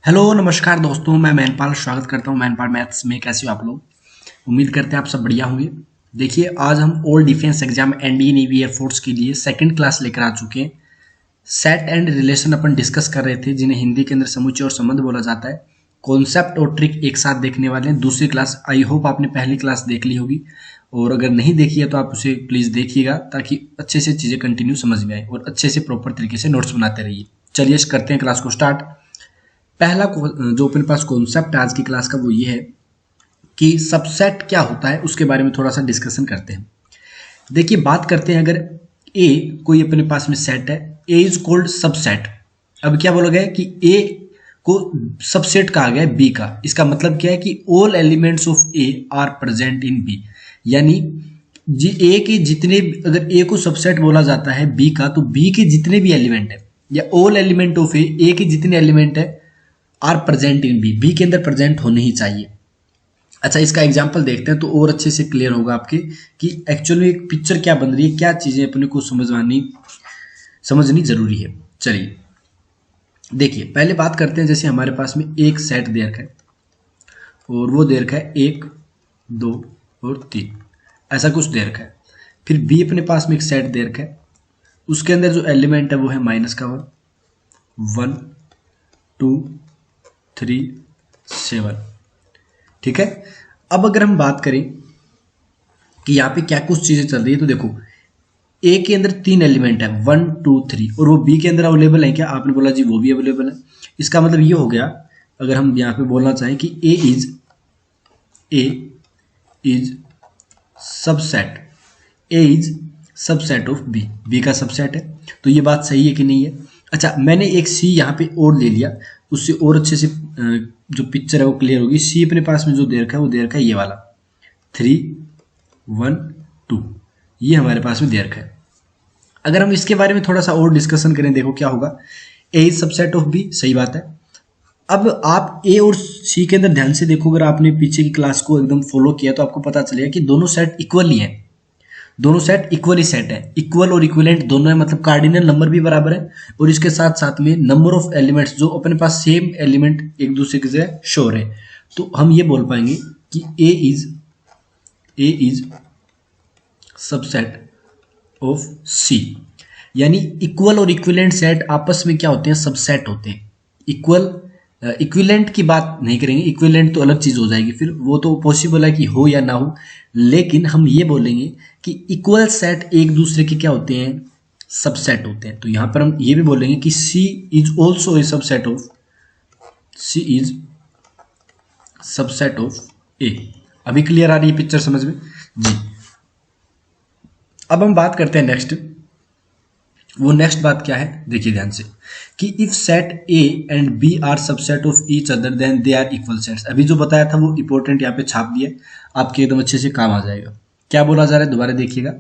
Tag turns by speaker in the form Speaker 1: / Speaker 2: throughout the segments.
Speaker 1: Hello नमस्कार दोस्तों, मैं मैनपाल स्वागत करता हूं मैनपाल मैथ्स में। कैसे हो आप लोग? उम्मीद करते हैं आप सब बढ़िया होंगे। देखिए, आज हम all defence exam NDA navy air force के लिए सेकंड क्लास लेकर आ चुके हैं। Set and relation upon discuss कर रहे थे, जिन्हें हिंदी के अंदर समुच्चय और संबंध बोला जाता है। कॉन्सेप्ट और ट्रिक एक साथ देखने वाले हैं। दूसरी क्लास आई होप आपने पहली क्लास देख ली होगी, और अगर नहीं देखी है तो आप उसे प्लीज देखिएगा, ताकि अच्छे से चीजें कंटिन्यू समझ में आए और अच्छे से प्रॉपर तरीके से नोट्स बनाते रहिए। चलिए करते हैं क्लास को स्टार्ट। पहला जो अपने पास कॉन्सेप्ट आज की क्लास का वो ये है कि सबसेट क्या होता है, उसके बारे में थोड़ा सा डिस्कशन करते हैं। देखिए, बात करते हैं, अगर ए कोई अपने पास में सेट है, ए इज कॉल्ड सबसेट। अब क्या बोला गया है कि ए को सबसेट कहा गया है बी का। इसका मतलब क्या है कि all elements of A are present in B, यानी जी ए के जितने, अगर ए को सबसेट बोला जाता है बी का, तो बी के जितने भी एलिमेंट है या ऑल एलिमेंट ऑफ ए के जितने एलिमेंट है are present in B, B के अंदर प्रेजेंट होने ही चाहिए। अच्छा, इसका एग्जांपल देखते हैं तो और अच्छे से क्लियर होगा आपके कि एक्चुअली एक पिक्चर क्या बन रही है, क्या चीजें अपने को समझनी जरूरी है। चलिए देखिए, पहले बात करते हैं। जैसे हमारे पास में एक सेट दे रखा है, और वो दे रखा है 1 2 और 3, ऐसा कुछ दे रखा है। फिर बी अपने पास में एक सेट दे रखा है, उसके अंदर जो एलिमेंट है वो है -1 1 2 3 7। ठीक है। अब अगर हम बात करें कि यहाँ पे क्या कुछ चीजें चल रही है, तो देखो, ए के अंदर 3 एलिमेंट है 1 2 3, और वो बी के अंदर अवेलेबल है क्या? आपने बोला जी वो भी अवेलेबल है। इसका मतलब ये हो गया, अगर हम यहाँ पे बोलना चाहें कि A is subset, A is subset of B, B का सबसेट है। तो ये बात सही है कि नहीं है? अच्छा, मैंने एक सी यहाँ पे और ले लिया, उससे और अच्छे से जो पिक्चर है वो क्लियर होगी। सी अपने पास में जो दे रखा है वो दे रखा है ये वाला 3 1 2, ये हमारे पास में दे रखा है। अगर हम इसके बारे में थोड़ा सा और डिस्कशन करें, देखो क्या होगा। ए इज सबसेट ऑफ बी, सही बात है। अब आप ए और सी के अंदर ध्यान से देखो, अगर आपने पीछे की क्लास को एकदम फॉलो किया तो आपको पता चलेगा कि दोनों सेट इक्वली है, दोनों सेट इक्वली सेट है। इक्वल और इक्विवेलेंट दोनों है, मतलब कार्डिनल नंबर भी बराबर है, और इसके साथ साथ में नंबर ऑफ एलिमेंट्स जो अपने पास सेम एलिमेंट एक दूसरे की जगह शोर है। तो हम ये बोल पाएंगे कि ए इज सबसेट ऑफ सी, यानी इक्वल और इक्विवेलेंट सेट आपस में क्या होते हैं? सबसेट होते हैं। इक्विवेलेंट की बात नहीं करेंगे, इक्विवेलेंट तो अलग चीज हो जाएगी, फिर वो तो पॉसिबल है कि हो या ना हो, लेकिन हम ये बोलेंगे कि इक्वल सेट एक दूसरे के क्या होते हैं? सबसेट होते हैं। तो यहां पर हम ये भी बोलेंगे कि C is also a subset of, C is subset of A. अभी क्लियर आ रही है पिक्चर समझ में जी? अब हम बात करते हैं नेक्स्ट। वो नेक्स्ट बात क्या है, देखिए ध्यान से, कि if set A and B are subset of each other then they are equal sets. अभी जो बताया था वो इंपॉर्टेंट यहाँ पे छाप दिया, आपके एकदम अच्छे से काम आ जाएगा। क्या बोला जा रहा है, दोबारा देखिएगा,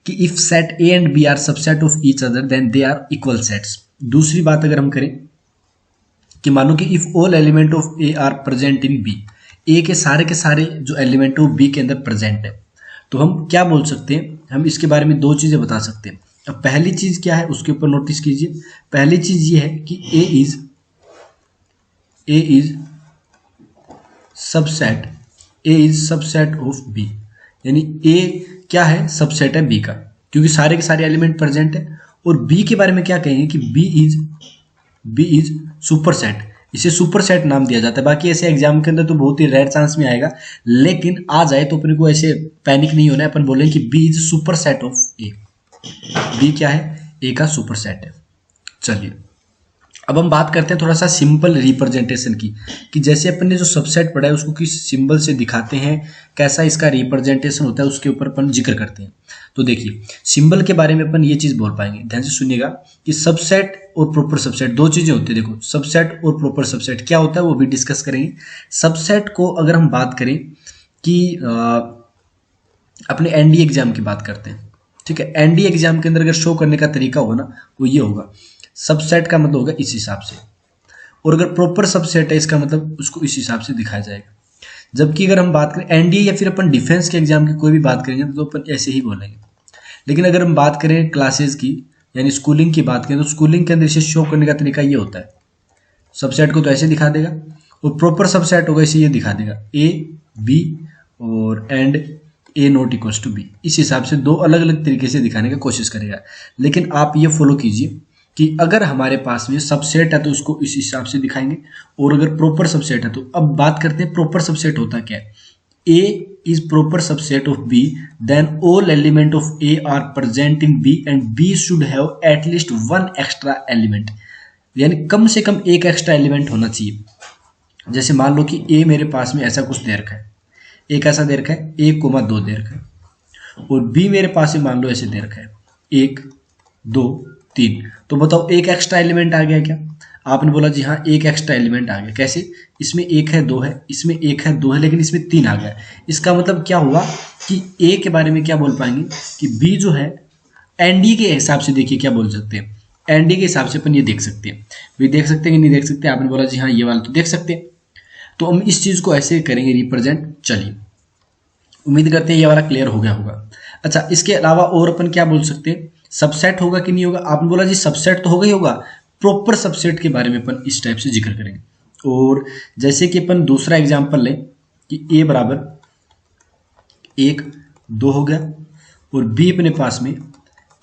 Speaker 1: कि if set A and B are subset of each other then they are equal sets. दूसरी बात अगर हम करें कि मानो कि if all element of A are present in B, A के सारे जो एलिमेंट है वो बी के अंदर प्रेजेंट है, तो हम क्या बोल सकते हैं? हम इसके बारे में दो चीजें बता सकते हैं। अब पहली चीज क्या है उसके ऊपर नोटिस कीजिए। पहली चीज ये है कि A is subset of B, यानी ए क्या है? सबसेट है बी का, क्योंकि सारे के सारे एलिमेंट प्रेजेंट है। और बी के बारे में क्या कहेंगे कि बी इज सुपरसेट, इसे सुपरसेट नाम दिया जाता है। बाकी ऐसे एग्जाम के अंदर तो बहुत ही रेयर चांस में आएगा, लेकिन आ जाए तो अपने को ऐसे पैनिक नहीं होना है। अपन बोलेंगे कि B is superset of A, B क्या है? ए का सुपरसेट है। चलिए अब हम बात करते हैं थोड़ा सा सिंपल रिप्रेजेंटेशन की, कि जैसे अपन ने जो सबसेट पढ़ा है उसको किस सिंबल से दिखाते हैं, कैसा इसका रिप्रेजेंटेशन होता है, उसके ऊपर अपन जिक्र करते हैं। तो देखिए, सिंबल के बारे में अपन ये चीज बोल पाएंगे, ध्यान से सुनिएगा, कि सबसेट और प्रॉपर सबसेट दो चीजें होती है। देखो, सबसेट और प्रॉपर सबसेट क्या होता है वो भी डिस्कस करेंगे। सबसेट को अगर हम बात करें कि अपने एनडीए एग्जाम की बात करते हैं, ठीक है, एनडीए एग्जाम के अंदर अगर शो करने का तरीका होगा ना, वो ये होगा, सबसेट का मतलब होगा इस हिसाब से, और अगर प्रॉपर सबसेट है इसका मतलब उसको इस हिसाब से दिखाया जाएगा। जबकि अगर हम बात करें एनडीए या फिर अपन डिफेंस के एग्जाम की कोई भी बात करेंगे तो अपन ऐसे ही बोलेंगे। लेकिन अगर हम बात करें क्लासेस की, यानी स्कूलिंग की बात करें, तो स्कूलिंग के अंदर इसे शो करने का तरीका ये होता है सबसेट को तो ऐसे दिखा देगा, और प्रॉपर सबसेट होगा इसे ये दिखा देगा ए बी और and A not equals to B. इस हिसाब से दो अलग अलग तरीके से दिखाने की कोशिश करेगा। लेकिन आप ये फॉलो कीजिए कि अगर हमारे पास में सबसेट है तो उसको इस हिसाब से दिखाएंगे, और अगर प्रॉपर सबसेट है तो अब बात करते हैं प्रॉपर सबसेट होता क्या है। A is proper subset of B, then all element of A are present in B and B should have at least one extra element, यानी कम से कम एक एक्स्ट्रा एलिमेंट होना चाहिए। जैसे मान लो कि A मेरे पास में ऐसा कुछ दे रखा है, एक ऐसा दे रखा है 1,2 दे रखा है, और B मेरे पास में मान लो ऐसे दे रखा है 1 2 3। तो बताओ एक एक्स्ट्रा एलिमेंट आ गया क्या? आपने बोला जी हाँ एक एक्स्ट्रा एलिमेंट आ गया। कैसे? इसमें 1 है 2 है, इसमें 1 है 2 है, लेकिन इसमें 3 आ गया। इसका मतलब क्या हुआ कि ए के बारे में क्या बोल पाएंगे कि बी जो है एनडी के हिसाब से, देखिए क्या बोल सकते हैं, एनडी के हिसाब से अपन ये देख सकते हैं। भी देख सकते हैं कि नहीं देख सकते? आपने बोला जी हाँ ये वाला तो देख सकते हैं, तो हम इस चीज को ऐसे करेंगे रिप्रेजेंट। चलिए उम्मीद करते हैं ये वाला क्लियर हो गया होगा। अच्छा इसके अलावा और अपन क्या बोल सकते हैं, सबसेट होगा कि नहीं होगा? आपने बोला जी सबसेट तो होगा ही होगा। प्रॉपर सबसेट के बारे में अपन इस टाइप से जिक्र करेंगे। और जैसे कि अपन दूसरा एग्जांपल लें कि a बराबर 1 2 हो गया, और b अपने पास में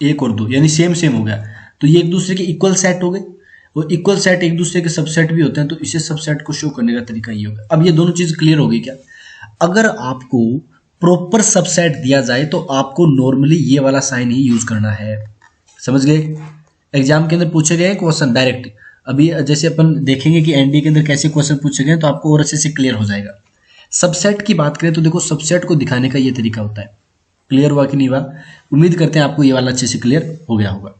Speaker 1: 1 और 2 यानी सेम सेम हो गया, तो ये एक दूसरे के इक्वल सेट हो गए, और इक्वल सेट एक दूसरे के सबसेट भी होते हैं, तो इसे सबसेट को शो करने का तरीका ये होगा। अब ये दोनों चीज क्लियर हो गई क्या? अगर आपको प्रॉपर सबसेट दिया जाए तो आपको नॉर्मली ये वाला साइन ही यूज करना है। समझ गए? एग्जाम के अंदर पूछे गए क्वेश्चन डायरेक्ट, अभी जैसे अपन देखेंगे कि एनडी के अंदर कैसे क्वेश्चन पूछे गए तो आपको और अच्छे से क्लियर हो जाएगा। सबसेट की बात करें तो देखो सबसेट को दिखाने का ये तरीका होता है। क्लियर हुआ कि नहीं हुआ? उम्मीद करते हैं आपको ये वाला अच्छे से क्लियर हो गया होगा।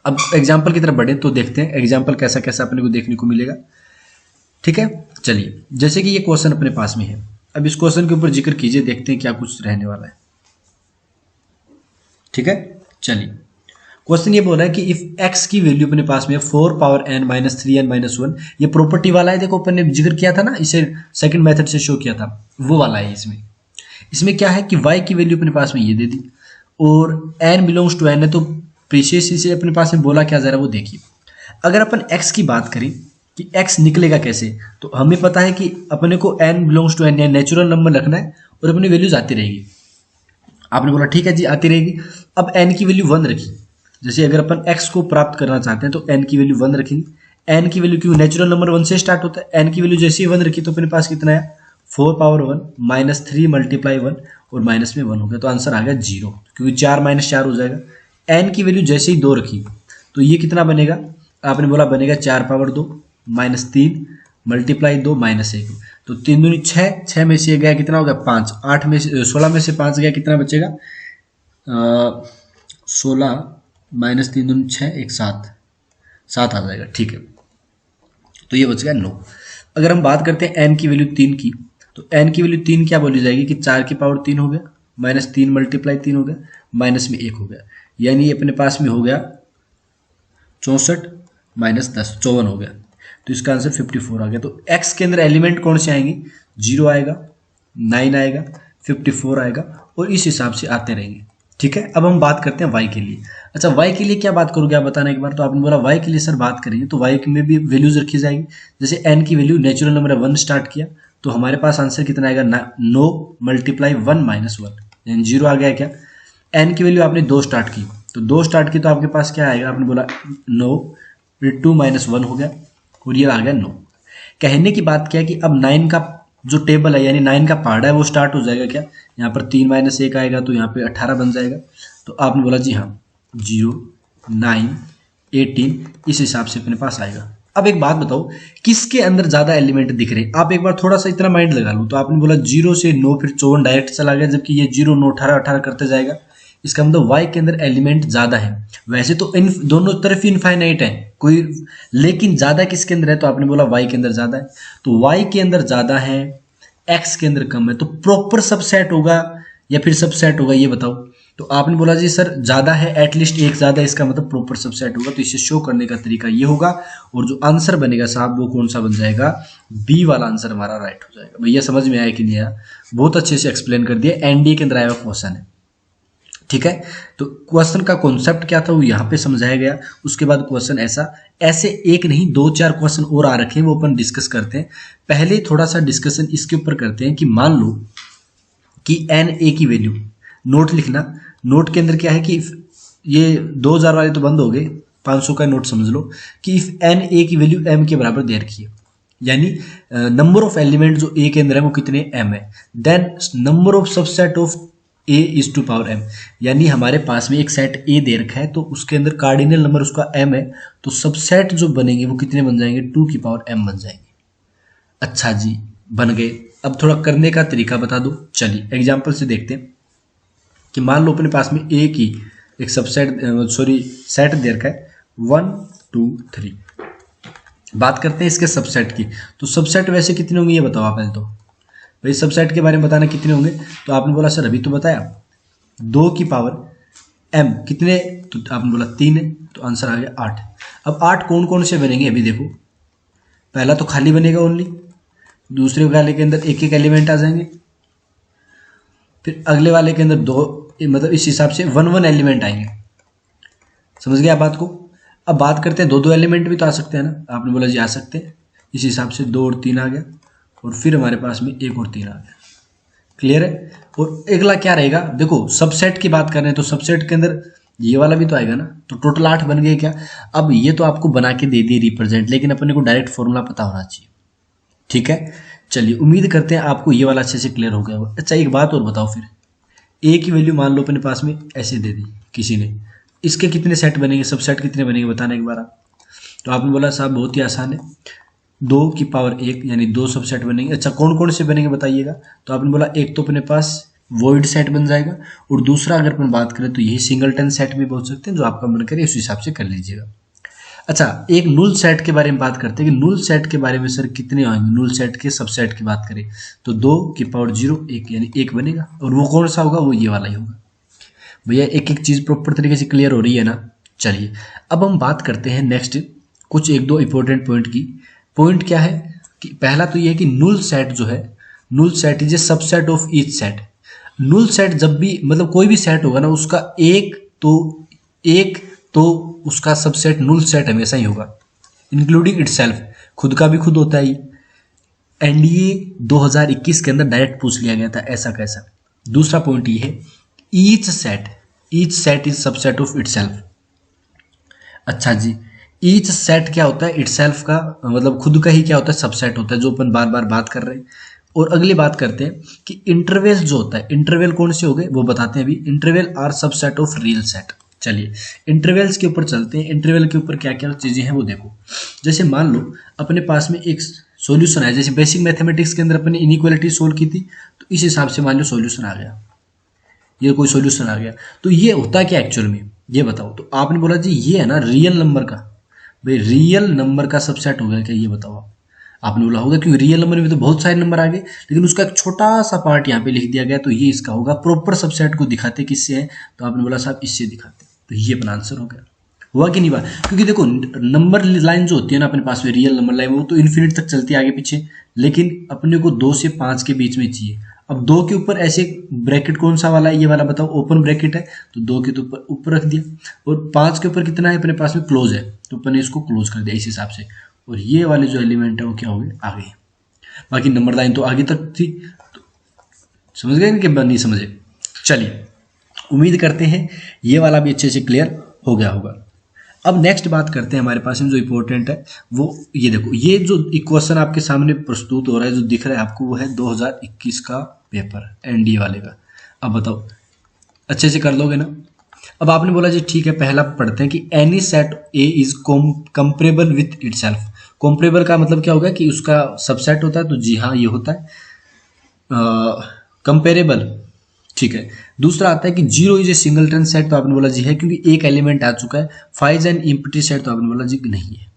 Speaker 1: अब एग्जाम्पल की तरफ बढ़े तो देखते हैं एग्जाम्पल कैसा कैसा अपने को देखने को मिलेगा। ठीक है चलिए, जैसे कि ये क्वेश्चन अपने पास में है, अब इस क्वेश्चन के ऊपर जिक्र कीजिए, देखते हैं क्या कुछ रहने वाला है। ठीक है चलिए, क्वेश्चन ये बोल रहा है कि इफ x की वैल्यू अपने पास में 4 power n minus 3n minus 1, ये प्रॉपर्टी वाला है। देखो अपन ने जिक्र किया था ना, इसे सेकंड मेथड से शो किया था, वो वाला है। इसमें क्या है कि y की वैल्यू अपने पास में ये दे दी, और n बिलोंग्स टू n है, तो प्रीशियस से अपने पास में बोला क्या जा रहा है वो देखिए। अगर अपन x की बात करें कि x निकलेगा कैसे, तो हमें पता है कि अपने को n बिलोंग्स टू n या नेचुरल नंबर रखना है, और अपनी वैल्यूज आती रहेगी। आपने बोला ठीक है जी आती रहेगी। अब n की वैल्यू 1 रखी, जैसे अगर अपन x को प्राप्त करना चाहते हैं तो n की वैल्यू 1 रखेंगे। n की वैल्यू क्यों, नेचुरल नंबर 1 से स्टार्ट होता है, n की वैल्यू जैसे ही 1 रखी तो अपने पास कितना है 4 पावर 1 माइनस 3 मल्टीप्लाई 1, और माइनस में 1 हो गया, तो आंसर आ गया 0, क्योंकि 4 माइनस 4 हो जाएगा। n की वैल्यू जैसे ही 2 रखी तो ये कितना बनेगा, आपने बोला बनेगा 4 पावर 2 माइनस 3 मल्टीप्लाई 2 माइनस 1, तो 3 दूनी 6, 6 में से गया कितना हो गया 5, 8 में से 16 में से 5 गया, कितना बचेगा 16 माइनस 3 दूनी 6 1 7 7 आ जाएगा। ठीक है, तो ये बच गया 9। अगर हम बात करते हैं n की वैल्यू 3 की, तो n की वैल्यू 3 क्या बोली जाएगी कि 4 की पावर 3 हो गया, माइनस 3 मल्टीप्लाई 3 हो गया, माइनस में 1 हो गया, यानी ये अपने पास में हो गया 64 माइनस 10 54 हो गया, तो इसका आंसर 54 आ गया। तो x के अंदर एलिमेंट कौन से आएंगे, 0 आएगा, 9 आएगा, 54 आएगा, और इस हिसाब से आते रहेंगे। ठीक है, अब हम बात करते हैं y के लिए। अच्छा y के लिए क्या बात करोगे आप बताना एक बार। तो आपने बोला y के लिए सर बात करेंगे तो y में भी वैल्यूज रखी जाएगी। जैसे n की वैल्यू नेचुरल नंबर 1 स्टार्ट किया तो हमारे पास आंसर कितना आएगा 9 मल्टीप्लाई 1 माइनस 1, यानी 0 आ गया क्या। n की वैल्यू आपने 2 स्टार्ट की, तो 2 स्टार्ट की तो आपके पास क्या आएगा, आपने बोला 9 फिर 2 माइनस 1 हो गया, और ये आ गया 9। कहने की बात क्या है कि अब 9 का जो टेबल है यानी 9 का पहाड़ा है वो स्टार्ट हो जाएगा क्या, यहाँ पर 3 माइनस 1 आएगा तो यहाँ पे 18 बन जाएगा। तो आपने बोला जी हाँ 0 9 18 इस हिसाब से अपने पास आएगा। अब एक बात बताओ किसके अंदर ज्यादा एलिमेंट दिख रहे हैं, आप एक बार थोड़ा सा इतना माइंड लगा लो। तो आपने बोला 0 से 9 फिर 54 डायरेक्ट चला गया, जबकि ये 0 9 18 18 करते जाएगा, इसका मतलब y के अंदर एलिमेंट ज्यादा है। वैसे तो इन दोनों तरफ इनफाइनाइट है कोई, लेकिन ज्यादा किसके अंदर है, तो आपने बोला y के अंदर ज्यादा है। तो y के अंदर ज्यादा है, x के अंदर कम है, तो प्रॉपर सबसेट होगा या फिर सबसेट होगा ये बताओ। तो आपने बोला जी सर ज्यादा है, एटलीस्ट एक ज्यादा है, इसका मतलब प्रॉपर सबसेट होगा। तो इसे शो करने का तरीका ये होगा, और जो आंसर बनेगा साहब वो कौन सा बन जाएगा, बी वाला आंसर हमारा राइट हो जाएगा। भैया समझ में आया कि नहीं आया, बहुत अच्छे से एक्सप्लेन कर दिया, एनडीए के अंदर आया हुआ क्वेश्चन है। ठीक है। तो क्वेश्चन का कॉन्सेप्ट क्या था वो यहाँ पे समझाया गया। उसके बाद क्वेश्चन ऐसे एक नहीं 2-4 क्वेश्चन और आ रखे हैं, वो अपन डिस्कस करते हैं। पहले थोड़ा सा डिस्कशन इसके ऊपर करते हैं कि मान लो कि एन ए की वैल्यू, नोट लिखना, नोट के अंदर क्या है कि ये 2000 वाले तो बंद हो गए, 500 का नोट समझ लो कि इफ एन ए की वैल्यू एम के बराबर दे रखी है, यानी नंबर ऑफ एलिमेंट जो ए के अंदर है वो कितने एम है, then number of subset of A is two power M, यानी हमारे पास में एक सेट ए दे रखा है तो उसके अंदर कार्डिनल नंबर उसका एम है, तो सबसेट जो बनेंगे वो कितने बन जाएंगे, 2 की पावर एम बन जाएंगे। अच्छा जी, बन गए। अब थोड़ा करने का तरीका बता दो। चलिए एग्जाम्पल से देखते हैं कि मान लो अपने पास में ए की एक सबसेट सेट दे रखा है 1 2 3। बात करते हैं इसके सबसेट की। तो सबसेट वैसे कितने होंगे ये बताओ आप पहले तो। भाई सबसेट के बारे में बताना कितने होंगे, तो आपने बोला सर अभी तो बताया 2 की पावर एम कितने, तो आपने बोला 3 है, तो आंसर आ गया 8। अब 8 कौन कौन से बनेंगे अभी देखो। पहला तो खाली बनेगा ओनली, दूसरे वाले के अंदर एक एक एलिमेंट आ जाएंगे, फिर अगले वाले के अंदर 2, मतलब इस हिसाब से 1 एलिमेंट आएंगे। समझ गया बात को। अब बात करते हैं 2 एलिमेंट भी तो आ सकते हैं ना, आपने बोला जी आ सकते हैं, इस हिसाब से 2 और 3 आ गया, और फिर हमारे पास में 1 और 3 आ गया। क्लियर है। और अगला क्या रहेगा, देखो सबसेट की बात कर रहे हैं तो सबसेट के अंदर ये वाला भी तो आएगा ना, तो टोटल 8 बन गए क्या। अब ये तो आपको बना के दे दिए रिप्रेजेंट, लेकिन अपने को डायरेक्ट फॉर्मूला पता होना चाहिए। ठीक है, चलिए उम्मीद करते हैं आपको ये वाला अच्छे से क्लियर हो गया होगा। अच्छा एक बात और बताओ, फिर ए की वैल्यू मान लो अपने पास में ऐसे दे दी किसी ने, इसके कितने सेट बनेंगे, सबसेट कितने बनेंगे बताना एक बार आप। तो आपने बोला साहब बहुत ही आसान है, 2 की पावर 1 यानी 2 सबसेट बनेंगे। अच्छा कौन कौन से बनेंगे बताइएगा। तो आपने बोला एक तो अपने पास वॉइड सेट बन जाएगा, और दूसरा अगर अपन बात करें तो यही सिंगलटन सेट भी बोल सकते हैं, जो आपका मन करे उस हिसाब से कर लीजिएगा। अच्छा एक null सेट के बारे में बात करते हैं कि null सेट के बारे में सर कितने आएंगे। null सेट के सबसेट की बात करें तो 2 की पावर 0 1 यानी 1 बनेगा, और वो कौन सा होगा, वो ये वाला ही होगा। भैया एक एक चीज प्रॉपर तरीके से क्लियर हो रही है ना। चलिए अब हम बात करते हैं नेक्स्ट कुछ 1-2 इंपॉर्टेंट पॉइंट की। पॉइंट क्या है कि पहला तो ये है कि null सेट जो है, null set is a subset of each set. null set जब भी मतलब कोई भी सेट होगा ना, उसका एक तो उसका सबसेट null सेट हमेशा ही होगा, इंक्लूडिंग इटसेल्फ, खुद का भी खुद होता है। एनडीए 2021 के अंदर डायरेक्ट पूछ लिया गया था ऐसा कैसा। दूसरा पॉइंट ये है each set is subset of itself. अच्छा जी, ईच सेट क्या होता है, इटसेल्फ का मतलब खुद का ही क्या होता है, सबसेट होता है, जो अपन बार बार बात कर रहे हैं। और अगली बात करते हैं कि इंटरवल जो होता है, इंटरवल कौन से हो गए वो बताते हैं अभी। Interval are subset of real set. चलिए इंटरवल्स के ऊपर चलते हैं। इंटरवल के ऊपर क्या क्या चीजें हैं वो देखो। जैसे मान लो अपने पास में एक सॉल्यूशन है, जैसे बेसिक मैथमेटिक्स के अंदर अपने इनइक्वालिटी सोल्व की थी, तो इस हिसाब से मान लो सॉल्यूशन आ गया, ये कोई सॉल्यूशन आ गया, तो ये होता क्या एक्चुअल में ये बताओ। तो आपने बोला जी ये है ना रियल नंबर का, भाई रियल नंबर का सबसेट हो गया क्या ये बताओ आप। आपने बोला होगा क्योंकि रियल नंबर में तो बहुत सारे नंबर आ गए, लेकिन उसका एक छोटा सा पार्ट यहाँ पे लिख दिया गया, तो ये इसका होगा। प्रॉपर सबसेट को दिखाते किससे है, तो आपने बोला साहब इससे दिखाते, तो ये अपना आंसर हो गया। हुआ कि नहीं हुआ, क्योंकि देखो नंबर लाइन जो होती है ना अपने पास में, रियल नंबर लाइन वो तो इन्फिनिट तक चलती है आगे पीछे, लेकिन अपने को 2 से 5 के बीच में चाहिए। अब 2 के ऊपर ऐसे ब्रैकेट कौन सा वाला है, ये वाला बताओ, ओपन ब्रैकेट है, तो 2 के ऊपर ऊपर रख दिया, और 5 के ऊपर कितना है अपने पास में, क्लोज है, तो अपन ने इसको क्लोज कर दिया इस हिसाब से। और ये वाले जो एलिमेंट है वो क्या हो गए, आगे। बाकी नंबर लाइन तो आगे तक थी, तो समझ गए कि नहीं समझे। चलिए उम्मीद करते हैं ये वाला भी अच्छे से क्लियर हो गया होगा। अब नेक्स्ट बात करते हैं, हमारे पास में जो इंपॉर्टेंट है वो ये देखो, ये जो इक्वेशन आपके सामने प्रस्तुत हो रहा है, जो दिख रहा है आपको, वो है 2021 का पेपर एनडीए वाले का। अब बताओ अच्छे से कर लोगे ना। अब आपने बोला जी ठीक है, पहला पढ़ते हैं कि any set A is comparable with itself. Comparable का मतलब क्या होगा कि उसका सबसेट होता है, तो जी हाँ ये होता है कंपेरेबल। ठीक है, दूसरा आता है कि 0 इज ए सिंगलटन सेट, तो आपने बोला जी है क्योंकि एक एलिमेंट आ चुका है। 5 एन एम्प्टी सेट, तो आपने बोला जी नहीं है।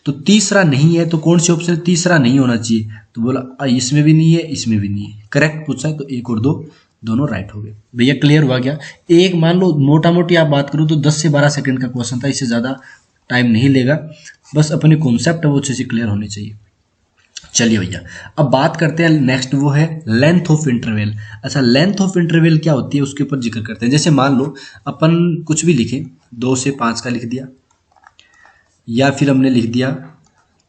Speaker 1: तो तीसरा नहीं है, तो कौन से ऑप्शन, तीसरा नहीं होना चाहिए, तो बोला इसमें भी नहीं है, इसमें भी नहीं है। करेक्ट पूछा है, तो 1 और 2 दोनों राइट हो गए। भैया क्लियर हुआ क्या। एक मान लो मोटा मोटी आप बात करो तो 10 से 12 सेकंड का क्वेश्चन था, इससे ज़्यादा टाइम नहीं लेगा, बस अपने कॉन्सेप्ट है वो अच्छे से क्लियर होने चाहिए। चलिए भैया, अब बात करते हैं नेक्स्ट, वो है लेंथ ऑफ इंटरवल। अच्छा, लेंथ ऑफ इंटरवल क्या होती है उसके ऊपर जिक्र करते हैं। जैसे मान लो अपन कुछ भी लिखें, 2 से 5 का लिख दिया, या फिर हमने लिख दिया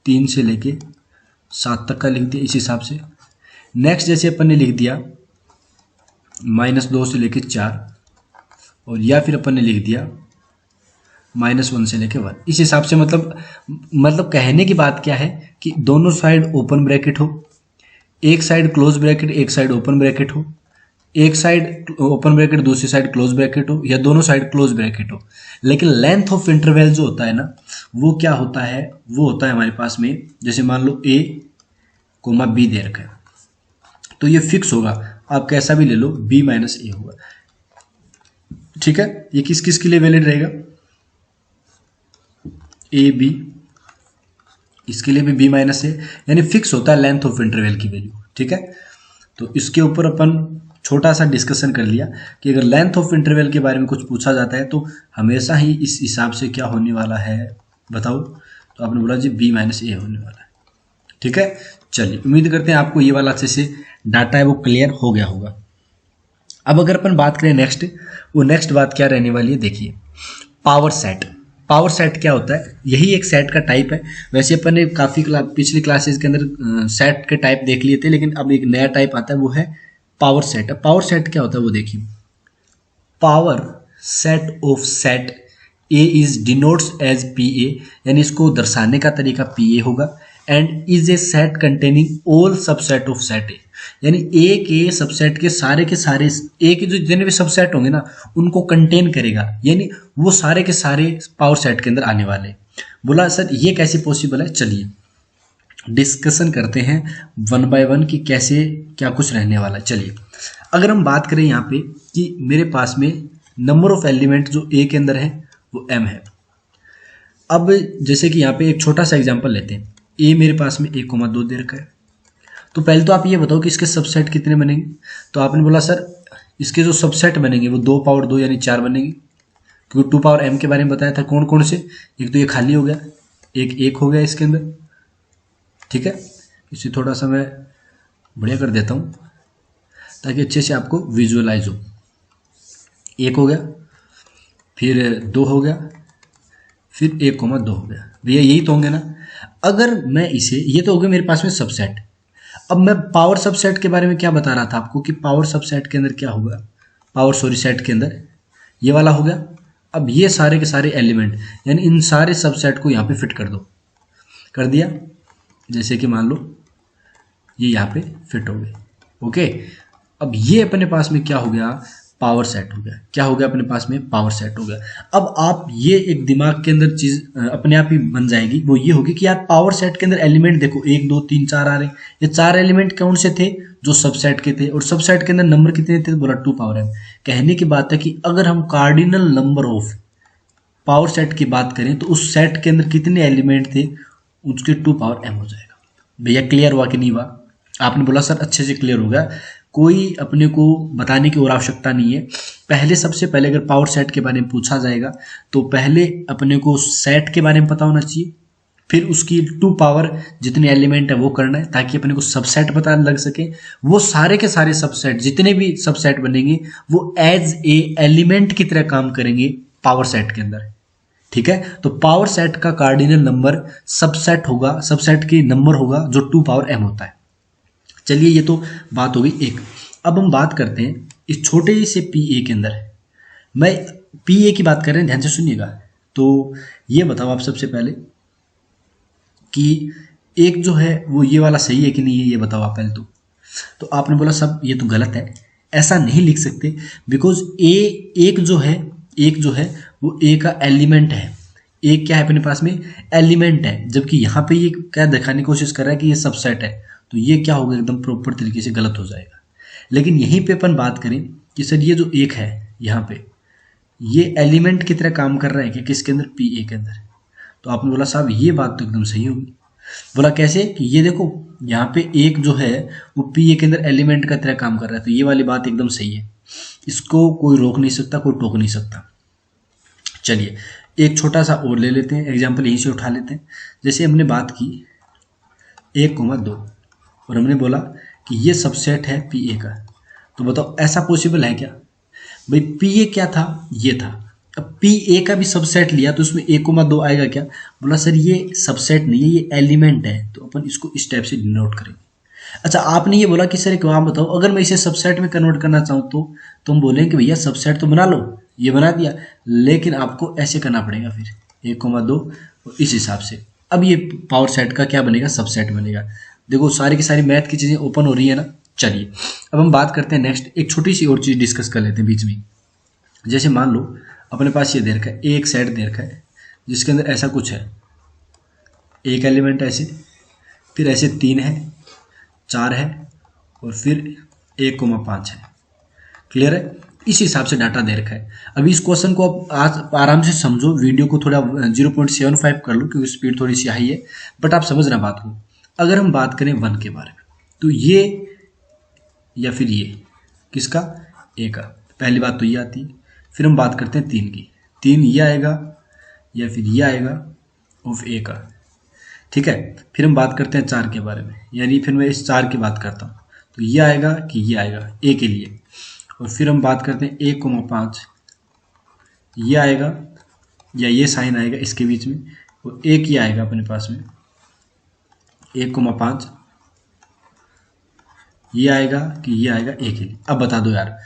Speaker 1: 3 से लेके 7 तक का लिख दिया, इस हिसाब से। नेक्स्ट जैसे अपन ने लिख दिया -2 से लेके 4, और या फिर अपन ने लिख दिया -1 से लेके 1, इस हिसाब से। मतलब कहने की बात क्या है कि दोनों साइड ओपन ब्रैकेट हो, एक साइड क्लोज ब्रैकेट, एक साइड ओपन ब्रैकेट हो, एक साइड ओपन ब्रैकेट दूसरी साइड क्लोज ब्रैकेट हो, या दोनों साइड क्लोज ब्रैकेट हो। लेकिन लेंथ ऑफ इंटरवल जो होता है ना, वो क्या होता है, वो होता है हमारे पास में, जैसे मान लो a, b दे रखा है, तो ये फिक्स होगा, आप कैसा भी ले लो, b माइनस ए होगा। ठीक है, ये किस किस के लिए वैलिड रहेगा, ए बी, इसके लिए भी b माइनस ए, यानी फिक्स होता है लेंथ ऑफ इंटरवल की वैल्यू। ठीक है, तो इसके ऊपर अपन छोटा सा डिस्कशन कर लिया कि अगर लेंथ ऑफ इंटरवल के बारे में कुछ पूछा जाता है तो हमेशा ही इस हिसाब से क्या होने वाला है बताओ, तो आपने बोला जी b माइनस ए होने वाला है। ठीक है, चलिए उम्मीद करते हैं आपको ये वाला अच्छे से डाटा है वो क्लियर हो गया होगा। अब अगर अपन बात करें नेक्स्ट, वो नेक्स्ट बात क्या रहने वाली है, देखिए पावर सेट। पावर सेट क्या होता है, यही एक सेट का टाइप है। वैसे अपन ने काफ़ी पिछली क्लासेस के अंदर सेट के टाइप देख लिए थे, लेकिन अब एक नया टाइप आता है, वो है पावर सेट। अब पावर सेट क्या होता है वो देखिए, power set of set A is denotes as P A, यानी इसको दर्शाने का तरीका पी ए होगा, and is a set containing all subset of set A, यानी ए के सबसेट के सारे ए के जो जितने भी सबसेट होंगे ना उनको कंटेन करेगा, यानी वो सारे के सारे पावर सेट के अंदर आने वाले। बोला सर ये कैसे पॉसिबल है, चलिए डिस्कशन करते हैं 1 बाय 1 कि कैसे क्या कुछ रहने वाला है। चलिए अगर हम बात करें यहाँ पे कि मेरे पास में नंबर ऑफ एलिमेंट जो ए के अंदर है वो m है। अब जैसे कि यहाँ पे एक छोटा सा एग्जांपल लेते हैं, ए मेरे पास में 1,2 दे रखा है, तो पहले तो आप ये बताओ कि इसके सबसेट कितने बनेंगे। तो आपने बोला सर इसके जो सबसेट बनेंगे वो 2 पावर 2 यानी 4 बनेंगे, क्योंकि 2 पावर m के बारे में बताया था कौन कौन से, एक तो ये खाली हो गया, एक हो गया इसके अंदर। ठीक है, इसे थोड़ा सा मैं बढ़िया कर देता हूँ ताकि अच्छे से आपको विजुअलाइज हो। 1 हो गया, फिर 2 हो गया, फिर 1,2 हो गया, भैया यही तो होंगे ना। अगर मैं इसे, ये तो हो गया मेरे पास में सबसेट। अब मैं पावर सबसेट के बारे में क्या बता रहा था आपको कि पावर सबसेट के अंदर क्या होगा, सेट के अंदर ये वाला हो गया। अब ये सारे के सारे एलिमेंट यानी इन सारे सबसेट को यहाँ पे फिट कर दो, कर दिया, जैसे कि मान लो ये यहाँ पे फिट हो गए। ओके, अब ये अपने पास में क्या हो गया, पावर सेट हो गया। क्या हो गया अपने पास में, पावर सेट हो गया। अब आप ये एक दिमाग के अंदर चीज अपने आप ही बन जाएगी, वो ये होगी कि यार पावर सेट के अंदर एलिमेंट देखो 1 2 3 4 आ रहे हैं, ये 4 एलिमेंट कौन से थे, जो सबसेट के थे, और सबसेट के अंदर नंबर कितने थे, बोला 2 पावर m। कहने की बात है कि अगर हम cardinal number of power set की बात करें तो उस सेट के अंदर कितने एलिमेंट थे, उसके 2 पावर m हो जाएगा। भैया क्लियर हुआ कि नहीं हुआ, आपने बोला सर अच्छे से क्लियर हो गया, कोई अपने को बताने की और आवश्यकता नहीं है। पहले सबसे पहले अगर पावर सेट के बारे में पूछा जाएगा तो पहले अपने को सेट के बारे में पता होना चाहिए, फिर उसकी 2 पावर जितने एलिमेंट है वो करना है ताकि अपने को सबसेट पता लग सके। वो सारे के सारे सबसेट जितने भी सबसेट बनेंगे वो एज ए एलिमेंट की तरह काम करेंगे पावर सेट के अंदर। ठीक है, तो पावर सेट का कार्डिनल नंबर सबसेट होगा, सबसेट की नंबर होगा जो 2 पावर m होता है। चलिए ये तो बात हो गई एक। अब हम बात करते हैं इस छोटे से पी ए के अंदर, मैं पी ए की बात कर रहे हैं, ध्यान से सुनिएगा। तो ये बताओ आप सबसे पहले कि एक जो है वो ये वाला सही है कि नहीं है, ये बताओ आप पहले तो आपने बोला सब ये तो गलत है, ऐसा नहीं लिख सकते, बिकॉज ए एक जो है वो ए का एलिमेंट है। एक क्या है अपने पास में, एलिमेंट है, जबकि यहाँ पे ये क्या दिखाने की कोशिश कर रहा है कि ये सबसेट है, तो ये क्या होगा, एकदम प्रॉपर तरीके से गलत हो जाएगा। लेकिन यहीं पे अपन बात करें कि सर ये जो एक है यहाँ पे ये एलिमेंट की तरह काम कर रहा है कि किसके अंदर, पी ए के अंदर, तो आपने बोला साहब ये बात तो एकदम सही होगी। बोला कैसे, कि ये देखो यहाँ पे एक जो है वो पी ए के अंदर एलिमेंट का तरह काम कर रहा है, तो ये वाली बात एकदम सही है, इसको कोई रोक नहीं सकता, कोई टोक नहीं सकता। चलिए एक छोटा सा और ले लेते हैं एग्जाम्पल, यहीं से उठा लेते हैं। जैसे हमने बात की 1,2 और हमने बोला कि ये सबसेट है पी ए का। तो बताओ ऐसा पॉसिबल है क्या? भाई पी ए क्या था? ये था। अब पी ए का भी सबसेट लिया तो उसमें 1,2 आएगा क्या? बोला सर ये सबसेट नहीं है, ये एलिमेंट है। तो अपन इसको इस टाइप से डिनोट करेंगे। अच्छा आपने ये बोला कि सर एक बात बताओ, अगर मैं इसे सबसेट में कन्वर्ट करना चाहूँ तो तुम बोलेंगे कि भैया सबसेट तो बना लो, ये बना दिया, लेकिन आपको ऐसे करना पड़ेगा फिर 1,2 इस हिसाब से। अब ये पावर सेट का क्या बनेगा? सबसेट बनेगा। देखो सारी की सारी मैथ की चीज़ें ओपन हो रही है ना। चलिए अब हम बात करते हैं नेक्स्ट, एक छोटी सी और चीज़ डिस्कस कर लेते हैं बीच में। जैसे मान लो अपने पास ये दे रखा है, एक सेट दे रखा है जिसके अंदर ऐसा कुछ है, एक एलिमेंट ऐसे, फिर ऐसे 3 है, 4 है और फिर 1,5 है। क्लियर है? इस हिसाब से डाटा दे रखा है। अभी इस क्वेश्चन को आप आज आराम से समझो, वीडियो को थोड़ा 0.75 कर लो क्योंकि स्पीड थोड़ी सी हाई है, बट आप समझना बात को। अगर हम बात करें 1 के बारे में तो ये या फिर ये किसका? ए का। पहली बात तो ये आती है। फिर हम बात करते हैं 3 की। 3 ये आएगा या फिर ये आएगा ऑफ ए का। ठीक है। फिर हम बात करते हैं 4 के बारे में, यानी फिर मैं इस 4 की बात करता हूँ तो ये आएगा कि ये आएगा ए के लिए। और फिर हम बात करते हैं 1,5, ये आएगा या ये साइन आएगा इसके बीच में, और एक ये आएगा अपने पास में 1,5, ये आएगा कि ये आएगा ए के लिए। अब बता दो यार,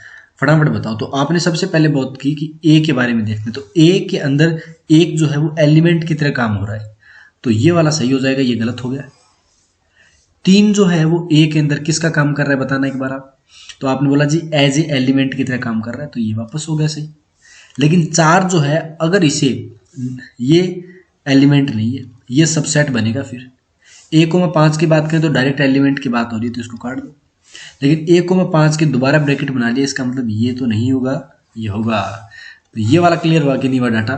Speaker 1: फटाफट बताओ। तो आपने सबसे पहले बात की कि ए के बारे में देखते हैं, तो ए के अंदर एक जो है वो एलिमेंट की तरह काम हो रहा है, तो ये वाला सही हो जाएगा, ये गलत हो गया। 3 जो है वो ए के अंदर किसका काम कर रहा है बताना एक बार आप। तो आपने बोला जी एज ए एलिमेंट की तरह काम कर रहा है, तो ये वापस हो गया सही। लेकिन 4 जो है अगर इसे, ये एलिमेंट नहीं है, ये सबसेट बनेगा। फिर 1,5 की बात करें तो डायरेक्ट एलिमेंट की बात हो रही है तो इसको काट दो। लेकिन 1,5 के दोबारा ब्रैकेट बना लिया, इसका मतलब ये तो नहीं होगा, ये होगा। तो ये वाला क्लियर हुआ कि नहीं हुआ डाटा?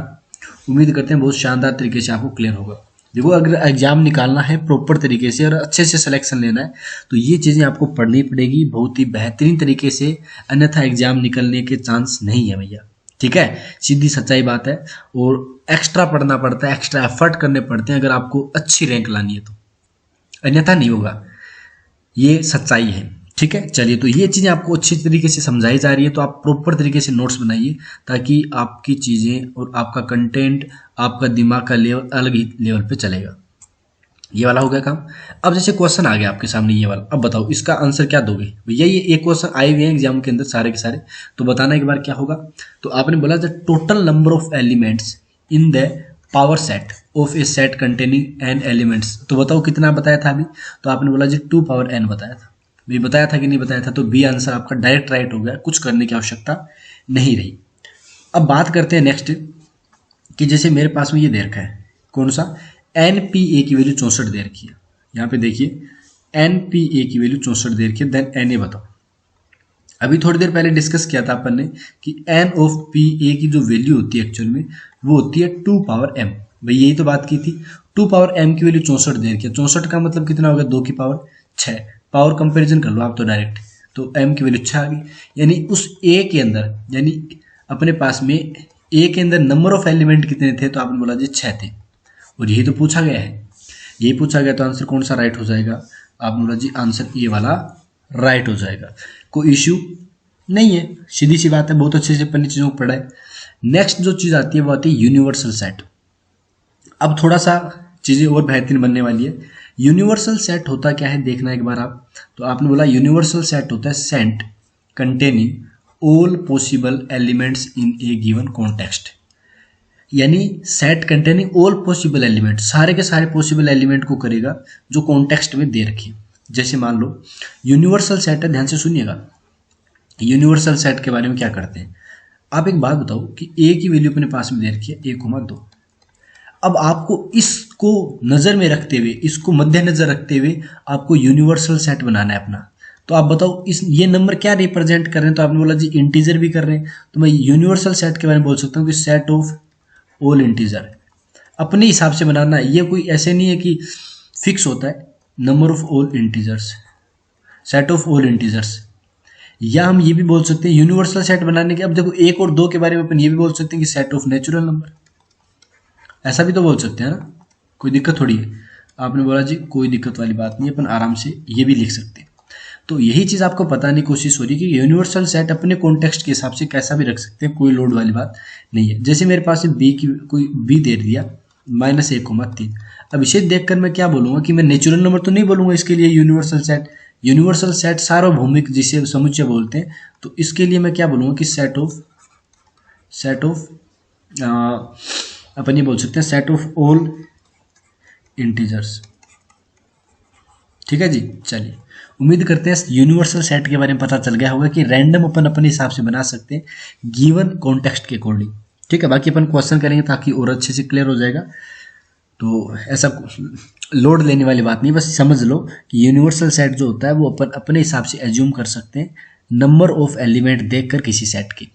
Speaker 1: उम्मीद करते हैं बहुत शानदार तरीके से आपको क्लियर होगा। देखो अगर एग्जाम निकालना है प्रॉपर तरीके से और अच्छे से सिलेक्शन लेना है तो ये चीज़ें आपको पढ़नी पड़ेगी बहुत ही बेहतरीन तरीके से, अन्यथा एग्जाम निकलने के चांस नहीं है भैया। ठीक है, सीधी सच्चाई बात है। और एक्स्ट्रा पढ़ना पड़ता है, एक्स्ट्रा एफर्ट करने पड़ते हैं अगर आपको अच्छी रैंक लानी है तो, अन्यथा नहीं होगा। ये सच्चाई है। ठीक है, चलिए तो ये चीज़ें आपको अच्छी तरीके से समझाई जा रही है तो आप प्रॉपर तरीके से नोट्स बनाइए ताकि आपकी चीज़ें और आपका कंटेंट, आपका दिमाग का लेवल अलग ही लेवल पे चलेगा। ये वाला हो गया काम। अब जैसे क्वेश्चन आ गया आपके सामने ये वाला, अब बताओ इसका आंसर क्या दोगे भैया? ये एक क्वेश्चन आए हुए हैं एग्जाम के अंदर सारे के सारे, तो बताना एक बार क्या होगा। तो आपने बोला the total number of elements in the power set of A set containing N elements. तो बताओ कितना बताया था अभी? तो आपने बोला जी 2 पावर n बताया था। भी बताया था कि नहीं बताया था? तो बी आंसर आपका डायरेक्ट राइट हो गया, कुछ करने की आवश्यकता नहीं रही। अब बात करते हैं नेक्स्ट कि जैसे मेरे पास में ये दे रखा है, कौन सा? एन पी ए की वैल्यू 64 दे रखी है। यहाँ पे देखिए एन पी ए की वैल्यू 64 दे रखी है, देन एन ए बताओ। अभी थोड़ी देर पहले डिस्कस किया था अपन ने कि एन ऑफ पी ए की जो वैल्यू होती है एक्चुअल में वो होती है 2 पावर m। भाई यही तो बात की थी। 2 पावर m की वैल्यू 64 दे रखी है। 64 का मतलब कितना होगा? 2 की पावर 6। पावर कंपैरिजन कर लो आप तो डायरेक्ट, तो m की वैल्यू 6 आ गई। यानी उस a के अंदर, यानी अपने पास में a के अंदर नंबर ऑफ एलिमेंट कितने थे? तो आपने बोला जी 6 थे, और यही तो पूछा गया है। यही पूछा गया तो आंसर कौन सा राइट हो जाएगा? आपने बोला जी आंसर ये वाला राइट हो जाएगा, कोई इश्यू नहीं है, सीधी सी बात है। बहुत अच्छे से अपनी चीज़ों को पढ़ा है। नेक्स्ट जो चीज़ आती है वो आती है यूनिवर्सल सेट। अब थोड़ा सा चीज़ें और बेहतरीन बनने वाली है। यूनिवर्सल सेट होता क्या है देखना एक बार आप। तो आपने बोला यूनिवर्सल सेट होता है set containing all possible elements in a given context. यानी set containing all possible element, सारे के सारे पॉसिबल एलिमेंट को करेगा जो कॉन्टेक्स्ट में दे रखी है। जैसे मान लो यूनिवर्सल सेट है, ध्यान से सुनिएगा। यूनिवर्सल सेट के बारे में क्या करते हैं आप एक बात बताओ कि ए की वैल्यू अपने पास में दे रखी है 1,2। अब आपको इसको नज़र में रखते हुए, इसको मद्देनजर रखते हुए आपको यूनिवर्सल सेट बनाना है अपना। तो आप बताओ इस ये नंबर क्या रिप्रेजेंट कर रहे हैं? तो आपने बोला जी इंटीजर भी कर रहे हैं, तो मैं यूनिवर्सल सेट के बारे में बोल सकता हूँ कि सेट ऑफ ऑल इंटीजर। अपने हिसाब से बनाना है, ये कोई ऐसे नहीं है कि फिक्स होता है। Number of all integers, set of all integers. या हम ये भी बोल सकते हैं यूनिवर्सल सेट बनाने के, अब देखो 1 और 2 के बारे में अपन ये भी बोल सकते हैं कि सेट ऑफ नेचुरल नंबर, ऐसा भी तो बोल सकते हैं ना, कोई दिक्कत थोड़ी है। आपने बोला जी कोई दिक्कत वाली बात नहीं, अपन आराम से ये भी लिख सकते हैं। तो यही चीज़ आपको बताने की कोशिश हो रही है कि यूनिवर्सल सेट अपने कॉन्टेक्स्ट के हिसाब से कैसा भी रख सकते हैं, कोई लोड वाली बात नहीं है। जैसे मेरे पास बी की कोई बी दे दिया -1,3। अब इसे देखकर मैं क्या बोलूँगा कि मैं नेचुरल नंबर तो नहीं बोलूँगा इसके लिए यूनिवर्सल सेट। यूनिवर्सल सेट सार्वभौमिक जिसे समुच्चय बोलते हैं, तो इसके लिए मैं क्या बोलूँगा कि सेट ऑफ अपन ये बोल सकते हैं सेट ऑफ ऑल इंटीजर्स। ठीक है जी। चलिए, उम्मीद करते हैं यूनिवर्सल सेट के बारे में पता चल गया होगा कि रैंडम अपन अपने हिसाब से बना सकते हैं गिवन कॉन्टेक्स्ट के अकॉर्डिंग। ठीक है, बाकी अपन क्वेश्चन करेंगे ताकि और अच्छे से क्लियर हो जाएगा। तो ऐसा लोड लेने वाली बात नहीं, बस समझ लो कि यूनिवर्सल सेट जो होता है वो अपन अपने हिसाब से एज्यूम कर सकते हैं नंबर ऑफ एलिमेंट देखकर किसी सेट के।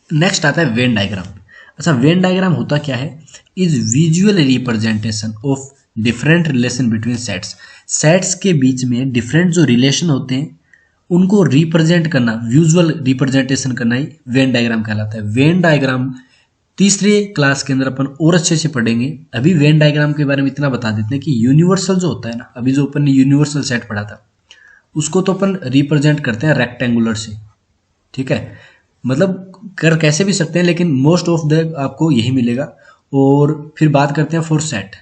Speaker 1: नेक्स्ट आता है वेन डायग्राम। अच्छा, वेन डायग्राम होता क्या है? Is visual representation of different relation between sets. Sets के बीच में डिफरेंट जो रिलेशन होते हैं उनको रिप्रेजेंट करना, विजुअल रिप्रेजेंटेशन करना ही वेन डायग्राम कहलाता है। वेन डायग्राम तीसरे क्लास के अंदर अपन और अच्छे से पढ़ेंगे। अभी वेन डायग्राम के बारे में इतना बता देते हैं कि यूनिवर्सल जो होता है ना, अभी जो अपन ने यूनिवर्सल सेट पढ़ा था उसको तो अपन रिप्रेजेंट करते हैं रेक्टेंगुलर से। ठीक है, मतलब कर कैसे भी सकते हैं, लेकिन मोस्ट ऑफ द आपको यही मिलेगा। और फिर बात करते हैं फॉर सेट।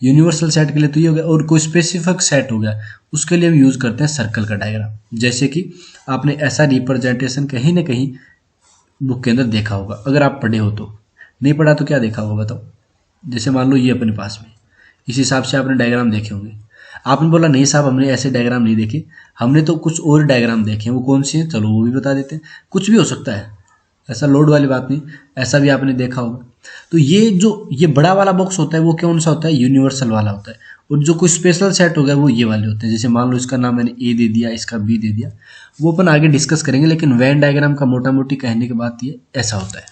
Speaker 1: यूनिवर्सल सेट के लिए तो ये हो गया, और कोई स्पेसिफिक सेट हो गया उसके लिए हम यूज करते हैं सर्कल का डायग्राम। जैसे कि आपने ऐसा रिप्रेजेंटेशन कहीं ना कहीं बुक के अंदर देखा होगा, अगर आप पढ़े हो तो। नहीं पढ़ा तो क्या देखा होगा बताओ? जैसे मान लो ये अपने पास में, इस हिसाब से आपने डायग्राम देखे होंगे। आपने बोला नहीं साहब हमने ऐसे डायग्राम नहीं देखे, हमने तो कुछ और डायग्राम देखे हैं। वो कौन सी है? चलो वो भी बता देते हैं। कुछ भी हो सकता है, ऐसा लोड वाली बात नहीं, ऐसा भी आपने देखा होगा। तो ये बड़ा वाला बॉक्स होता है वो कौन सा होता है? यूनिवर्सल वाला होता है। और जो कोई स्पेशल सेट हो गया वो ये वाले होते हैं। जैसे मान लो इसका नाम मैंने ए दे दिया, इसका बी दे दिया, वो अपन आगे डिस्कस करेंगे। लेकिन वेन डायग्राम का मोटा मोटी कहने की बात ये ऐसा होता है।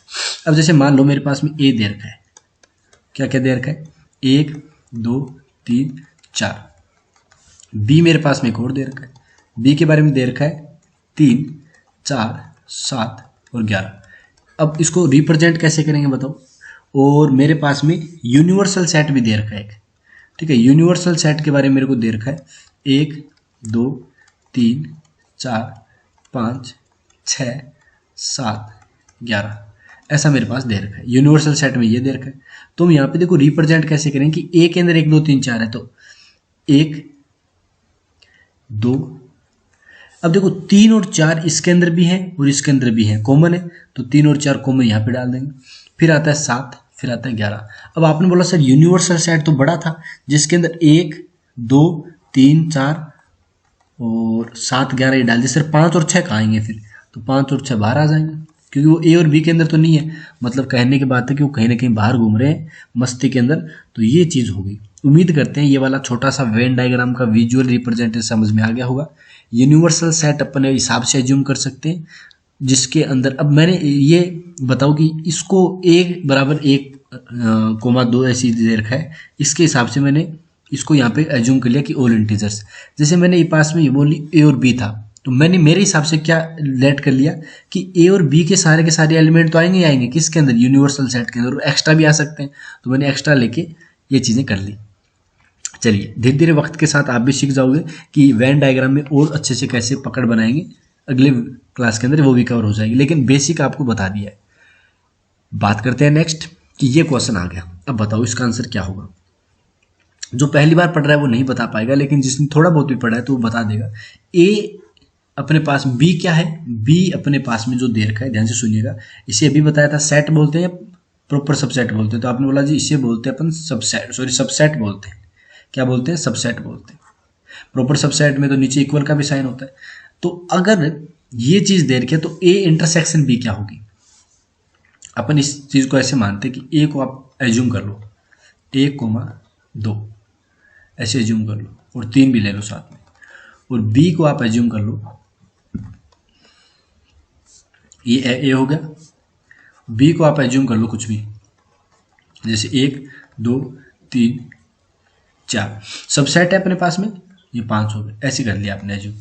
Speaker 1: अब जैसे मान लो मेरे पास में ए दे रखा है, क्या क्या दे रखा है? 1 2 3 4। बी मेरे पास में एक और दे रखा है, बी के बारे में दे रखा है 3 4 7 और 11। अब इसको रिप्रेजेंट कैसे करेंगे बताओ? और मेरे पास में यूनिवर्सल सेट भी दे रखा है एक। ठीक है, यूनिवर्सल सेट के बारे में मेरे को दे रखा है 1 2 3 4 5 6 7 11, ऐसा मेरे पास दे रखा है। यूनिवर्सल सेट में ये दे रखा है। तो हम यहाँ पे देखो रिप्रेजेंट कैसे करेंगे कि ए के अंदर 1 2 3 4 है, तो 1 2। अब देखो 3 और 4 इसके अंदर भी है और इसके अंदर भी है, कॉमन है, तो 3 और 4 कॉमन यहाँ पे डाल देंगे। फिर आता है 7, फिर आता है 11। अब आपने बोला सर यूनिवर्सल सेट तो बड़ा था जिसके अंदर 1 2 3 4 और 7 11 ये डाल दिए, सर 5 और 6 कहाँ आएंगे? फिर तो 5 और 6 बाहर आ जाएंगे, क्योंकि वो ए और बी के अंदर तो नहीं है। मतलब कहने की बात है कि वो कहीं ना कहीं बाहर घूम रहे हैं मस्ती के अंदर। तो ये चीज़ हो गई। उम्मीद करते हैं ये वाला छोटा सा वेन डायग्राम का विजुअल रिप्रेजेंटेशन समझ में आ गया होगा। यूनिवर्सल सेट अपने हिसाब से एज्यूम कर सकते हैं, जिसके अंदर अब मैंने ये बताओ कि इसको 1 बराबर 1 कोमा 2 ऐसी दे रखा है, इसके हिसाब से मैंने इसको यहाँ पे एज्यूम कर लिया कि ऑल इंटीजर्स। जैसे मैंने ये पास में ये बोली ए और बी था, तो मैंने मेरे हिसाब से क्या लेट कर लिया कि ए और बी के सारे एलिमेंट तो आएंगे ही आएंगे किसके अंदर? यूनिवर्सल सेट के अंदर। एक्स्ट्रा भी आ सकते हैं, तो मैंने एक्स्ट्रा लेके ये चीज़ें कर ली। चलिए, धीरे धीरे वक्त के साथ आप भी सीख जाओगे कि वेन डायग्राम में और अच्छे से कैसे पकड़ बनाएंगे। अगले क्लास के अंदर वो भी कवर हो जाएगी, लेकिन बेसिक आपको बता दिया है। बात करते हैं नेक्स्ट कि ये क्वेश्चन आ गया, अब बताओ इसका आंसर क्या होगा। जो पहली बार पढ़ रहा है वो नहीं बता पाएगा, लेकिन जिसने थोड़ा बहुत भी पढ़ा है तो वो बता देगा। ए अपने पास, बी क्या है? बी अपने पास में जो दे रखा है, ध्यान से सुनिएगा। इसे अभी बताया था सेट बोलते हैं या प्रॉपर सबसेट बोलते हैं? तो आपने बोला जी इसे बोलते हैं अपन सबसेट, सॉरी सबसेट बोलते हैं। क्या बोलते हैं? सबसेट बोलते हैं। प्रॉपर सबसेट में तो नीचे इक्वल का भी साइन होता है। तो अगर ये चीज दे रखी है तो ए इंटरसेक्शन बी क्या होगी? अपन इस चीज को ऐसे मानते हैं कि ए को आप एज्यूम कर लो 1,2 ऐसे एज्यूम कर लो, और 3 भी ले लो साथ में, और बी को आप एज्यूम कर लो, ये ए हो गया। बी को आप एज्यूम कर लो कुछ भी, जैसे 1 2 3 4। सबसेट है अपने पास में, ये 5 हो गए, ऐसे कर लिया आपने एज्यूम।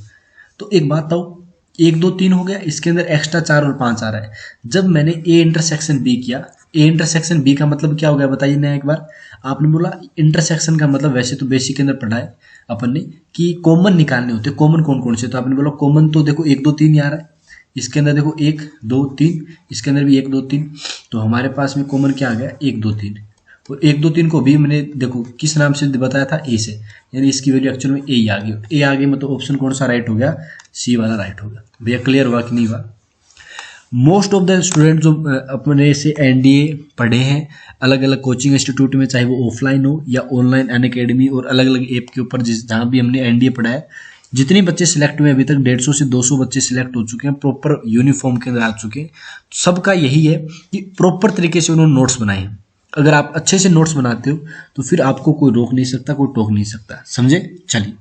Speaker 1: तो एक बात बताओ, 1 2 3 हो गया, इसके अंदर एक्स्ट्रा 4 और 5 आ रहा है। जब मैंने ए इंटरसेक्शन बी किया, ए इंटरसेक्शन बी का मतलब क्या हो गया बताइए ना एक बार। आपने बोला इंटरसेक्शन का मतलब वैसे तो बेसिक के अंदर पढ़ा है अपन ने कि कॉमन निकालने होते हैं। कॉमन कौन कौन से, तो आपने बोला कॉमन तो देखो 1 2 3 आ रहा है, इसके अंदर देखो 1 2 3, इसके अंदर भी 1 2 3, तो हमारे पास में कॉमन क्या आ गया 1 2 3। और 1 2 3 को भी मैंने देखो किस नाम से बताया था, ए से, यानी इसकी वैल्यू एक्चुअल में ए ही आ गई। ए आ गई मतलब ऑप्शन कौन सा राइट हो गया, सी वाला राइट हो गया। भैया क्लियर हुआ कि नहीं हुआ। मोस्ट ऑफ द स्टूडेंट जो अपने से एनडीए पढ़े हैं अलग अलग कोचिंग इंस्टीट्यूट में, चाहे वो ऑफलाइन हो या ऑनलाइन अनअकैडमी और अलग अलग ऐप के ऊपर, जिस जहाँ भी हमने एनडीए पढ़ा है, जितने बच्चे सिलेक्ट हुए अभी तक 150 से 200 बच्चे सिलेक्ट हो चुके हैं, प्रॉपर यूनिफॉर्म के अंदर आ चुके हैं। सबका यही है कि प्रॉपर तरीके से उन्होंने नोट्स बनाए हैं। अगर आप अच्छे से नोट्स बनाते हो तो फिर आपको कोई रोक नहीं सकता, कोई टोक नहीं सकता। समझे? चलिए,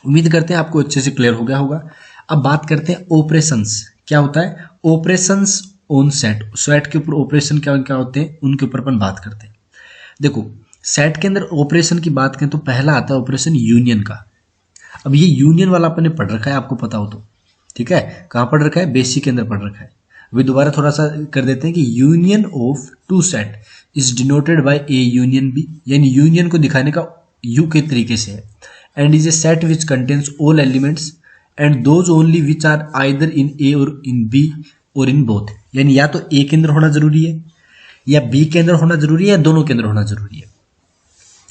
Speaker 1: उम्मीद करते हैं आपको अच्छे से क्लियर हो गया होगा। अब बात करते हैं ऑपरेशंस। क्या होता है ऑपरेशंस ऑन सेट। सेट के ऊपर ऑपरेशन क्या क्या होते हैं उनके ऊपर अपन बात करते हैं। देखो सेट के अंदर ऑपरेशन की बात करें तो पहला आता है ऑपरेशन यूनियन का। अब ये यूनियन वाला अपन ने पढ़ रखा है, आपको पता हो तो, ठीक है। कहाँ पढ़ रखा है, बेसिक के अंदर पढ़ रखा है। अभी दोबारा थोड़ा सा कर देते हैं कि union of two set is denoted by A union B, यानी यूनियन को दिखाने का यू के तरीके से है। And is a set which contains all elements and those only which are either in A और इन बी और इन बोथ, यानी या तो ए के अंदर होना जरूरी है या बी के अंदर होना जरूरी है या दोनों के अंदर होना जरूरी है।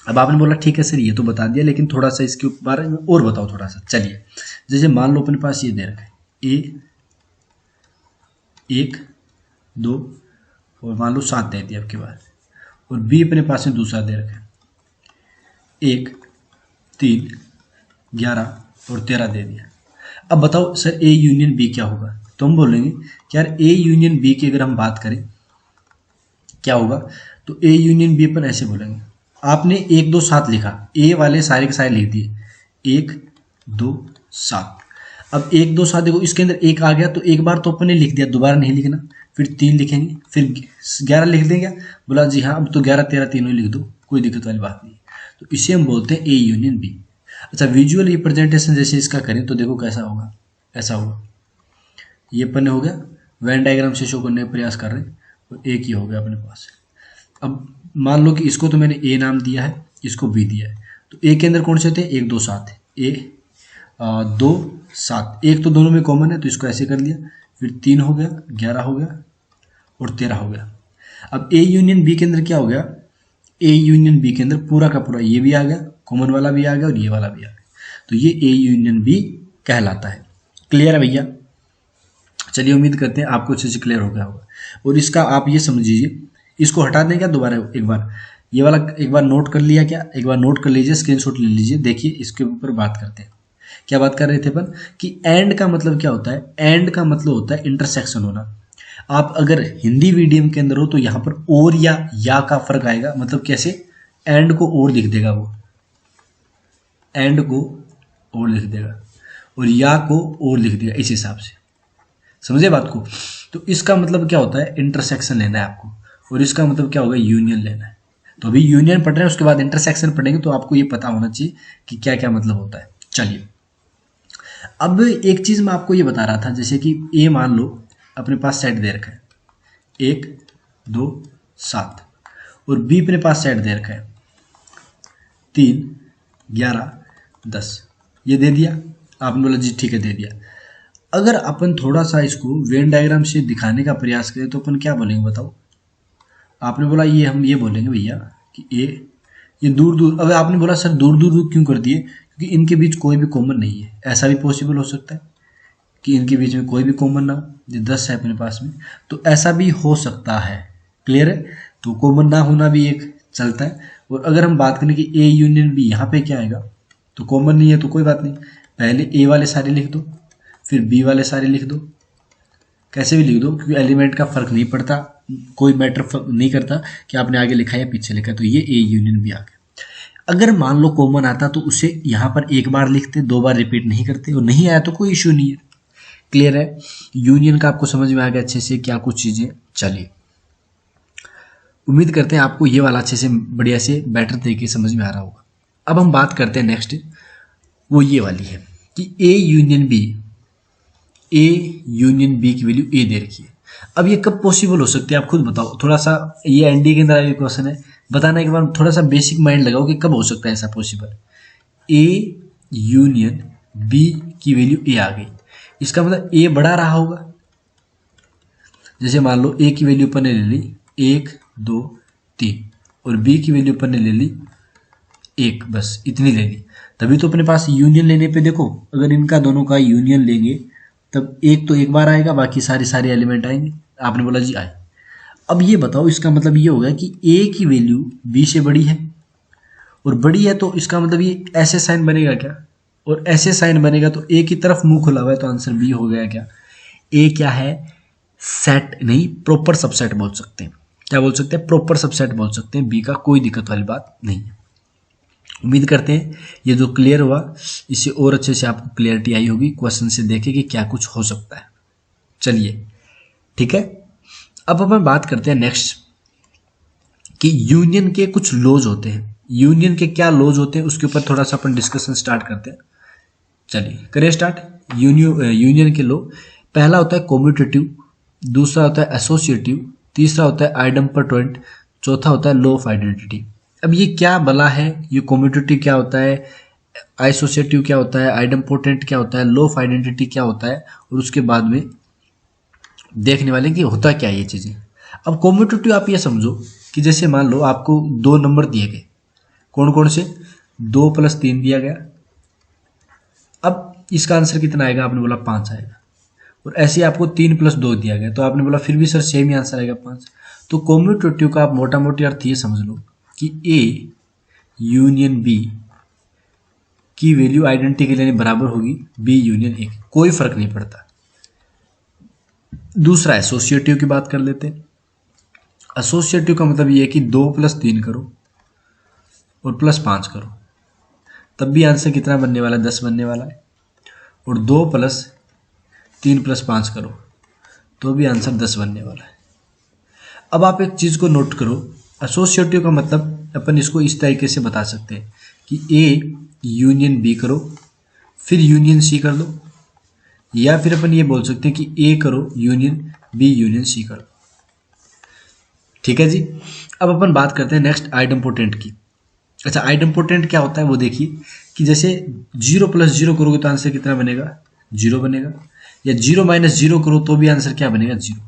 Speaker 1: अब आपने बोला ठीक है सर ये तो बता दिया, लेकिन थोड़ा सा इसके बारे में और बताओ थोड़ा सा। चलिए, जैसे मान लो अपने पास ये दे रखा है ए 1 2 और मान लो 7 दे दिया आपके पास, और बी अपने पास में दूसरा दे रखा है 1 3 11 और 13 दे दिया। अब बताओ सर ए यूनियन बी क्या होगा, तो हम बोलेंगे कि यार ए यूनियन बी की अगर हम बात करें क्या होगा, तो ए यूनियन बी अपन ऐसे बोलेंगे। आपने 1 2 7 लिखा, ए वाले सारे के सारे लिख दिए 1 2 7। अब 1 2 7 देखो इसके अंदर 1 आ गया तो एक बार तो अपन ने लिख दिया, दोबारा नहीं लिखना। फिर 3 लिखेंगे, फिर 11 लिख देंगे। बोला जी हाँ, अब तो 11 13 तीनों ही लिख दो, कोई दिक्कत वाली बात नहीं। तो इसे हम बोलते हैं ए यूनियन बी। अच्छा, विजुअल रिप्रेजेंटेशन जैसे इसका करें तो देखो कैसा होगा, ऐसा होगा। ये अपन ने हो गया वेन डायग्राम से शो करने का प्रयास कर रहे हैं, तो एक ही हो गया अपने पास। अब मान लो कि इसको तो मैंने ए नाम दिया है, इसको बी दिया है, तो ए के अंदर कौन से थे 1 2 7 है, ए 2 7, एक तो दोनों में कॉमन है तो इसको ऐसे कर लिया। फिर 3 हो गया, 11 हो गया और 13 हो गया। अब ए यूनियन बी के अंदर क्या हो गया, ए यूनियन बी के अंदर पूरा का पूरा ये भी आ गया, कॉमन वाला भी आ गया और ये वाला भी आ गया, तो ये ए यूनियन बी कहलाता है। क्लियर है भैया? चलिए, उम्मीद करते हैं आपको अच्छे से क्लियर हो गया होगा। और इसका आप ये समझिए, इसको हटा दें क्या दोबारा एक बार, ये वाला एक बार नोट कर लिया क्या, एक बार नोट कर लीजिए, स्क्रीनशॉट ले लीजिए। देखिए इसके ऊपर बात करते हैं। क्या बात कर रहे थे अपन कि एंड का मतलब क्या होता है, एंड का मतलब होता है इंटरसेक्शन होना। आप अगर हिंदी मीडियम के अंदर हो तो यहाँ पर और या का फर्क आएगा, मतलब कैसे, एंड को और लिख देगा वो, एंड को और लिख देगा और या को और लिख देगा, इस हिसाब से। समझे बात को? तो इसका मतलब क्या होता है, इंटरसेक्शन लेना है आपको, और इसका मतलब क्या होगा, यूनियन लेना है। तो अभी यूनियन पढ़ रहे हैं, उसके बाद इंटरसेक्शन पढ़ेंगे, तो आपको ये पता होना चाहिए कि क्या क्या मतलब होता है। चलिए, अब एक चीज मैं आपको ये बता रहा था, जैसे कि ए मान लो अपने पास सेट दे रखा है 1 2 7, और बी अपने पास सेट दे रखा है 3 11 10, ये दे दिया। आपने बोला जी ठीक है दे दिया। अगर अपन थोड़ा सा इसको वेन डायग्राम से दिखाने का प्रयास करें तो अपन क्या बोलेंगे बताओ। आपने बोला ये हम ये बोलेंगे भैया कि ये दूर दूर, अगर आपने बोला सर दूर दूर क्यों कर दिए, क्योंकि इनके बीच कोई भी कॉमन नहीं है। ऐसा भी पॉसिबल हो सकता है कि इनके बीच में कोई भी कॉमन ना हो, जो 10 है अपने पास में, तो ऐसा भी हो सकता है। क्लियर है? तो कॉमन ना होना भी एक चलता है। और अगर हम बात करें कि ए यूनियन बी, यहाँ पे क्या आएगा, तो कॉमन नहीं है तो कोई बात नहीं, पहले ए वाले सारे लिख दो, फिर बी वाले सारे लिख दो, कैसे भी लिख दो, क्योंकि एलिमेंट का फर्क नहीं पड़ता, कोई मैटर नहीं करता कि आपने आगे लिखा या पीछे लिखा। तो ये ए यूनियन बी आ गया। अगर मान लो कॉमन आता तो उसे यहाँ पर एक बार लिखते, 2 बार रिपीट नहीं करते, और नहीं आया तो कोई इश्यू नहीं है। क्लियर है? यूनियन का आपको समझ में आ गया अच्छे से क्या कुछ चीजें। चलिए, उम्मीद करते हैं आपको ये वाला अच्छे से बढ़िया से बेटर तरीके समझ में आ रहा होगा। अब हम बात करते हैं नेक्स्ट, वो ये वाली है कि A union B, A union B की वैल्यू ए दे रखी है। अब ये कब पॉसिबल हो सकती है आप खुद बताओ, थोड़ा सा ये एनडी के अंदर ये क्वेश्चन है, बताने के बाद थोड़ा सा बेसिक माइंड लगाओ कि कब हो सकता है ऐसा पॉसिबल। ए यूनियन बी की वैल्यू ए आ गई, इसका मतलब ए बड़ा रहा होगा। जैसे मान लो ए की वैल्यू अपन ने ले ली 1 2 3 और बी की वैल्यू अपन ने ले ली 1, बस इतनी ले ली। तभी तो अपने पास यूनियन लेने पे देखो, अगर इनका दोनों का यूनियन लेंगे तब एक तो एक बार आएगा, बाकी सारे एलिमेंट आएंगे। आपने बोला जी आए। अब ये बताओ, इसका मतलब ये होगा कि ए की वैल्यू बी से बड़ी है, और बड़ी है तो इसका मतलब ये ऐसे साइन बनेगा क्या, और ऐसे साइन बनेगा तो ए की तरफ मुंह खुला हुआ है, तो आंसर बी हो गया क्या। ए क्या है, सेट नहीं प्रॉपर सबसेट बोल सकते हैं। क्या बोल सकते हैं, प्रॉपर सबसेट बोल सकते हैं बी का, कोई दिक्कत वाली बात नहीं है। उम्मीद करते हैं ये जो क्लियर हुआ इससे और अच्छे से आपको क्लियरिटी आई होगी, क्वेश्चन से देखें कि क्या कुछ हो सकता है। चलिए ठीक है, अब अपन बात करते हैं नेक्स्ट कि यूनियन के कुछ लॉज होते हैं। यूनियन के क्या लॉज होते हैं उसके ऊपर थोड़ा सा अपन डिस्कशन स्टार्ट करते हैं। चलिए करें स्टार्ट। यूनियन के लॉ, पहला होता है कॉम्यूटेटिव, दूसरा होता है एसोसिएटिव, तीसरा होता है आइडेम्पोटेंट, चौथा होता है लॉ ऑफ आइडेंटिटी। अब ये क्या भला है, ये कॉम्यूटेटिव क्या होता है, एसोसिएटिव क्या होता है, आइडेम्पोटेंट क्या होता है, लॉ ऑफ आइडेंटिटी क्या होता है, और उसके बाद में देखने वाले कि होता क्या है ये चीज़ें। अब कॉम्यूटेटिव आप ये समझो कि जैसे मान लो आपको 2 नंबर दिए गए, कौन कौन से, 2 + 3 दिया गया। अब इसका आंसर कितना आएगा, आपने बोला 5 आएगा, और ऐसे आपको 3 + 2 दिया गया, तो आपने बोला फिर भी सर सेम ही आंसर आएगा 5। तो कॉम्यूटेटिव का आप मोटा मोटी अर्थ ये समझ लो कि ए यूनियन बी की वैल्यू आइडेंटिटी के लिए बराबर होगी बी यूनियन ए, कोई फर्क नहीं पड़ता। दूसरा एसोसिएटिव की बात कर लेते हैं। एसोसिएटिव का मतलब ये है कि 2 + 3 करो और +5 करो, तब भी आंसर कितना बनने वाला है, 10 बनने वाला है। और 2 + 3 + 5 करो तो भी आंसर 10 बनने वाला है। अब आप एक चीज़ को नोट करो, एसोसिएटिव का मतलब अपन इसको इस तरीके से बता सकते हैं कि ए यूनियन बी करो फिर यूनियन सी कर दो, या फिर अपन ये बोल सकते हैं कि ए करो यूनियन बी यूनियन सी कर दो। ठीक है जी। अब अपन बात करते हैं नेक्स्ट आइडेम्पोटेंट की। अच्छा, आइडेम्पोटेंट क्या होता है वो देखिए कि जैसे 0 + 0 करोगे तो आंसर कितना बनेगा, 0 बनेगा, या 0 - 0 करो तो भी आंसर क्या बनेगा, 0।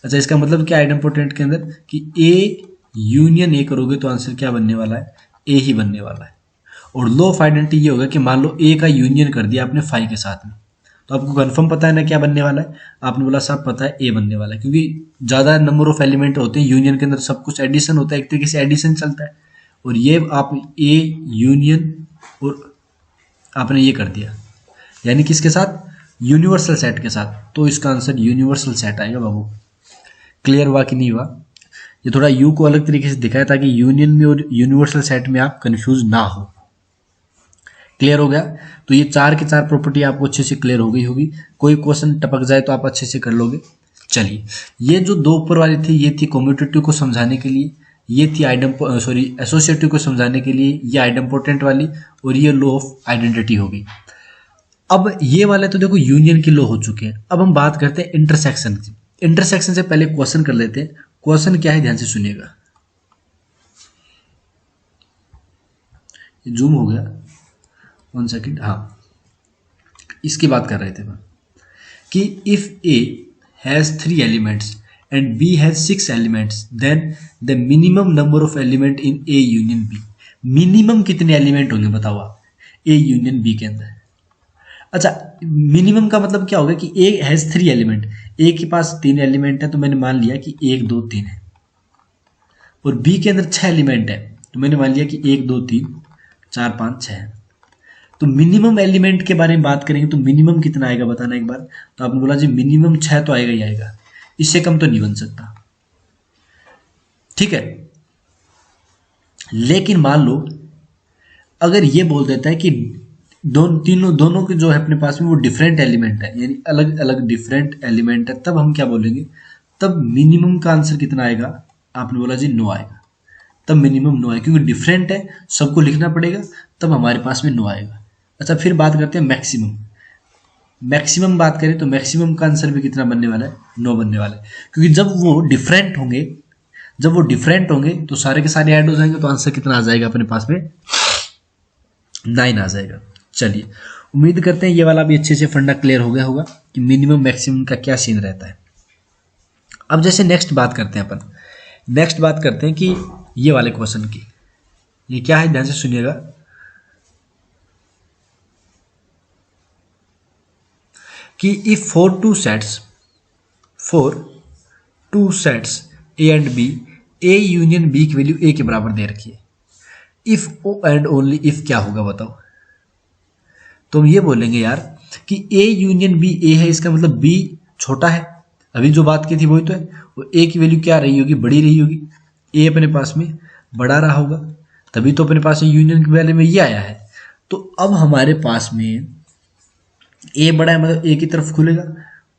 Speaker 1: अच्छा, इसका मतलब क्या आइडेम्पोटेंट के अंदर कि ए यूनियन ए करोगे तो आंसर क्या बनने वाला है, ए ही बनने वाला है। और लॉ ऑफ आइडेंटिटी ये होगा कि मान लो ए का यूनियन कर दिया आपने 5 के साथ में, तो आपको कंफर्म पता है ना क्या बनने वाला है, आपने बोला साहब पता है ए बनने वाला है, क्योंकि ज़्यादा नंबर ऑफ एलिमेंट होते हैं यूनियन के अंदर, सब कुछ एडिशन होता है, एक तरीके से एडिशन चलता है। और ये आप ए यूनियन और आपने ये कर दिया, यानी किसके साथ, यूनिवर्सल सेट के साथ, तो इसका आंसर यूनिवर्सल सेट आएगा बाबू। क्लियर हुआ कि नहीं हुआ। ये थोड़ा यू को अलग तरीके से दिखाया ताकि यूनियन में और यूनिवर्सल सेट में आप कंफ्यूज ना हो। क्लियर हो गया। तो ये 4 के 4 प्रॉपर्टी आपको अच्छे से क्लियर हो गई होगी। कोई क्वेश्चन टपक जाए तो आप अच्छे से कर लोगे। चलिए, ये जो 2 ऊपर वाली थी ये थी कॉम्यूटेटिव को समझाने के लिए, ये थी एसोसिएटिव को समझाने के लिए, ये आइडेम्पोटेंट वाली, और ये लॉ ऑफ आइडेंटिटी हो गई। अब ये वाले तो देखो यूनियन की लॉ हो चुके हैं। अब हम बात करते हैं इंटरसेक्शन की। इंटरसेक्शन से पहले क्वेश्चन कर लेते हैं। क्वेश्चन क्या है, ध्यान से सुनिएगा। जूम हो गया, 1 सेकेंड। हाँ, इसकी बात कर रहे थे हम कि if A has 3 elements and B has 6 elements then the minimum number of element in A union B. Minimum कितने एलिमेंट होंगे बताओ आप ए यूनियन बी के अंदर। अच्छा, मिनिमम का मतलब क्या होगा कि ए हैज 3 एलिमेंट, ए के पास 3 एलिमेंट है तो मैंने मान लिया कि 1 2 3 है, और बी के अंदर 6 एलिमेंट है तो मैंने मान लिया कि 1 2 3 4 5 6 है। तो मिनिमम एलिमेंट के बारे में बात करेंगे तो मिनिमम कितना आएगा बताना एक बार। तो आपने बोला जी मिनिमम 6 तो आएगा ही आएगा, इससे कम तो नहीं बन सकता। ठीक है, लेकिन मान लो अगर ये बोल देता है कि दोनों के जो है अपने पास में वो डिफरेंट एलिमेंट है, यानी अलग अलग डिफरेंट एलिमेंट है, तब हम क्या बोलेंगे, तब मिनिमम का आंसर कितना आएगा। आपने बोला जी 9 आएगा, तब मिनिमम 9 है, क्योंकि डिफरेंट है सबको लिखना पड़ेगा, तब हमारे पास में 9 आएगा। अच्छा, फिर बात करते हैं मैक्सिमम। मैक्सिमम बात करें तो मैक्सिमम का आंसर भी कितना बनने वाला है, 9 बनने वाला है, क्योंकि जब वो डिफरेंट होंगे तो सारे के सारे ऐड हो जाएंगे, तो आंसर कितना आ जाएगा अपने पास में, 9 आ जाएगा। चलिए, उम्मीद करते हैं ये वाला भी अच्छे से फंडा क्लियर हो गया होगा कि मिनिमम मैक्सिमम का क्या सीन रहता है। अब जैसे नेक्स्ट बात करते हैं कि ये वाले क्वेश्चन की, ये क्या है, ध्यान से सुनिएगा कि if for two sets A and B, A union B की वैल्यू ए के बराबर दे रखी है, इफ ओ एंड ओनली इफ क्या होगा बताओ। तो हम ये बोलेंगे यार कि ए यूनियन बी ए है, इसका मतलब बी छोटा है, अभी जो बात की थी वही तो है, वो ए की वैल्यू क्या रही होगी, बड़ी रही होगी, ए अपने पास में बड़ा रहा होगा, तभी तो अपने पास में यूनियन के वैल्यू में ये आया है। तो अब हमारे पास में ए बड़ा है, मतलब ए की तरफ खुलेगा,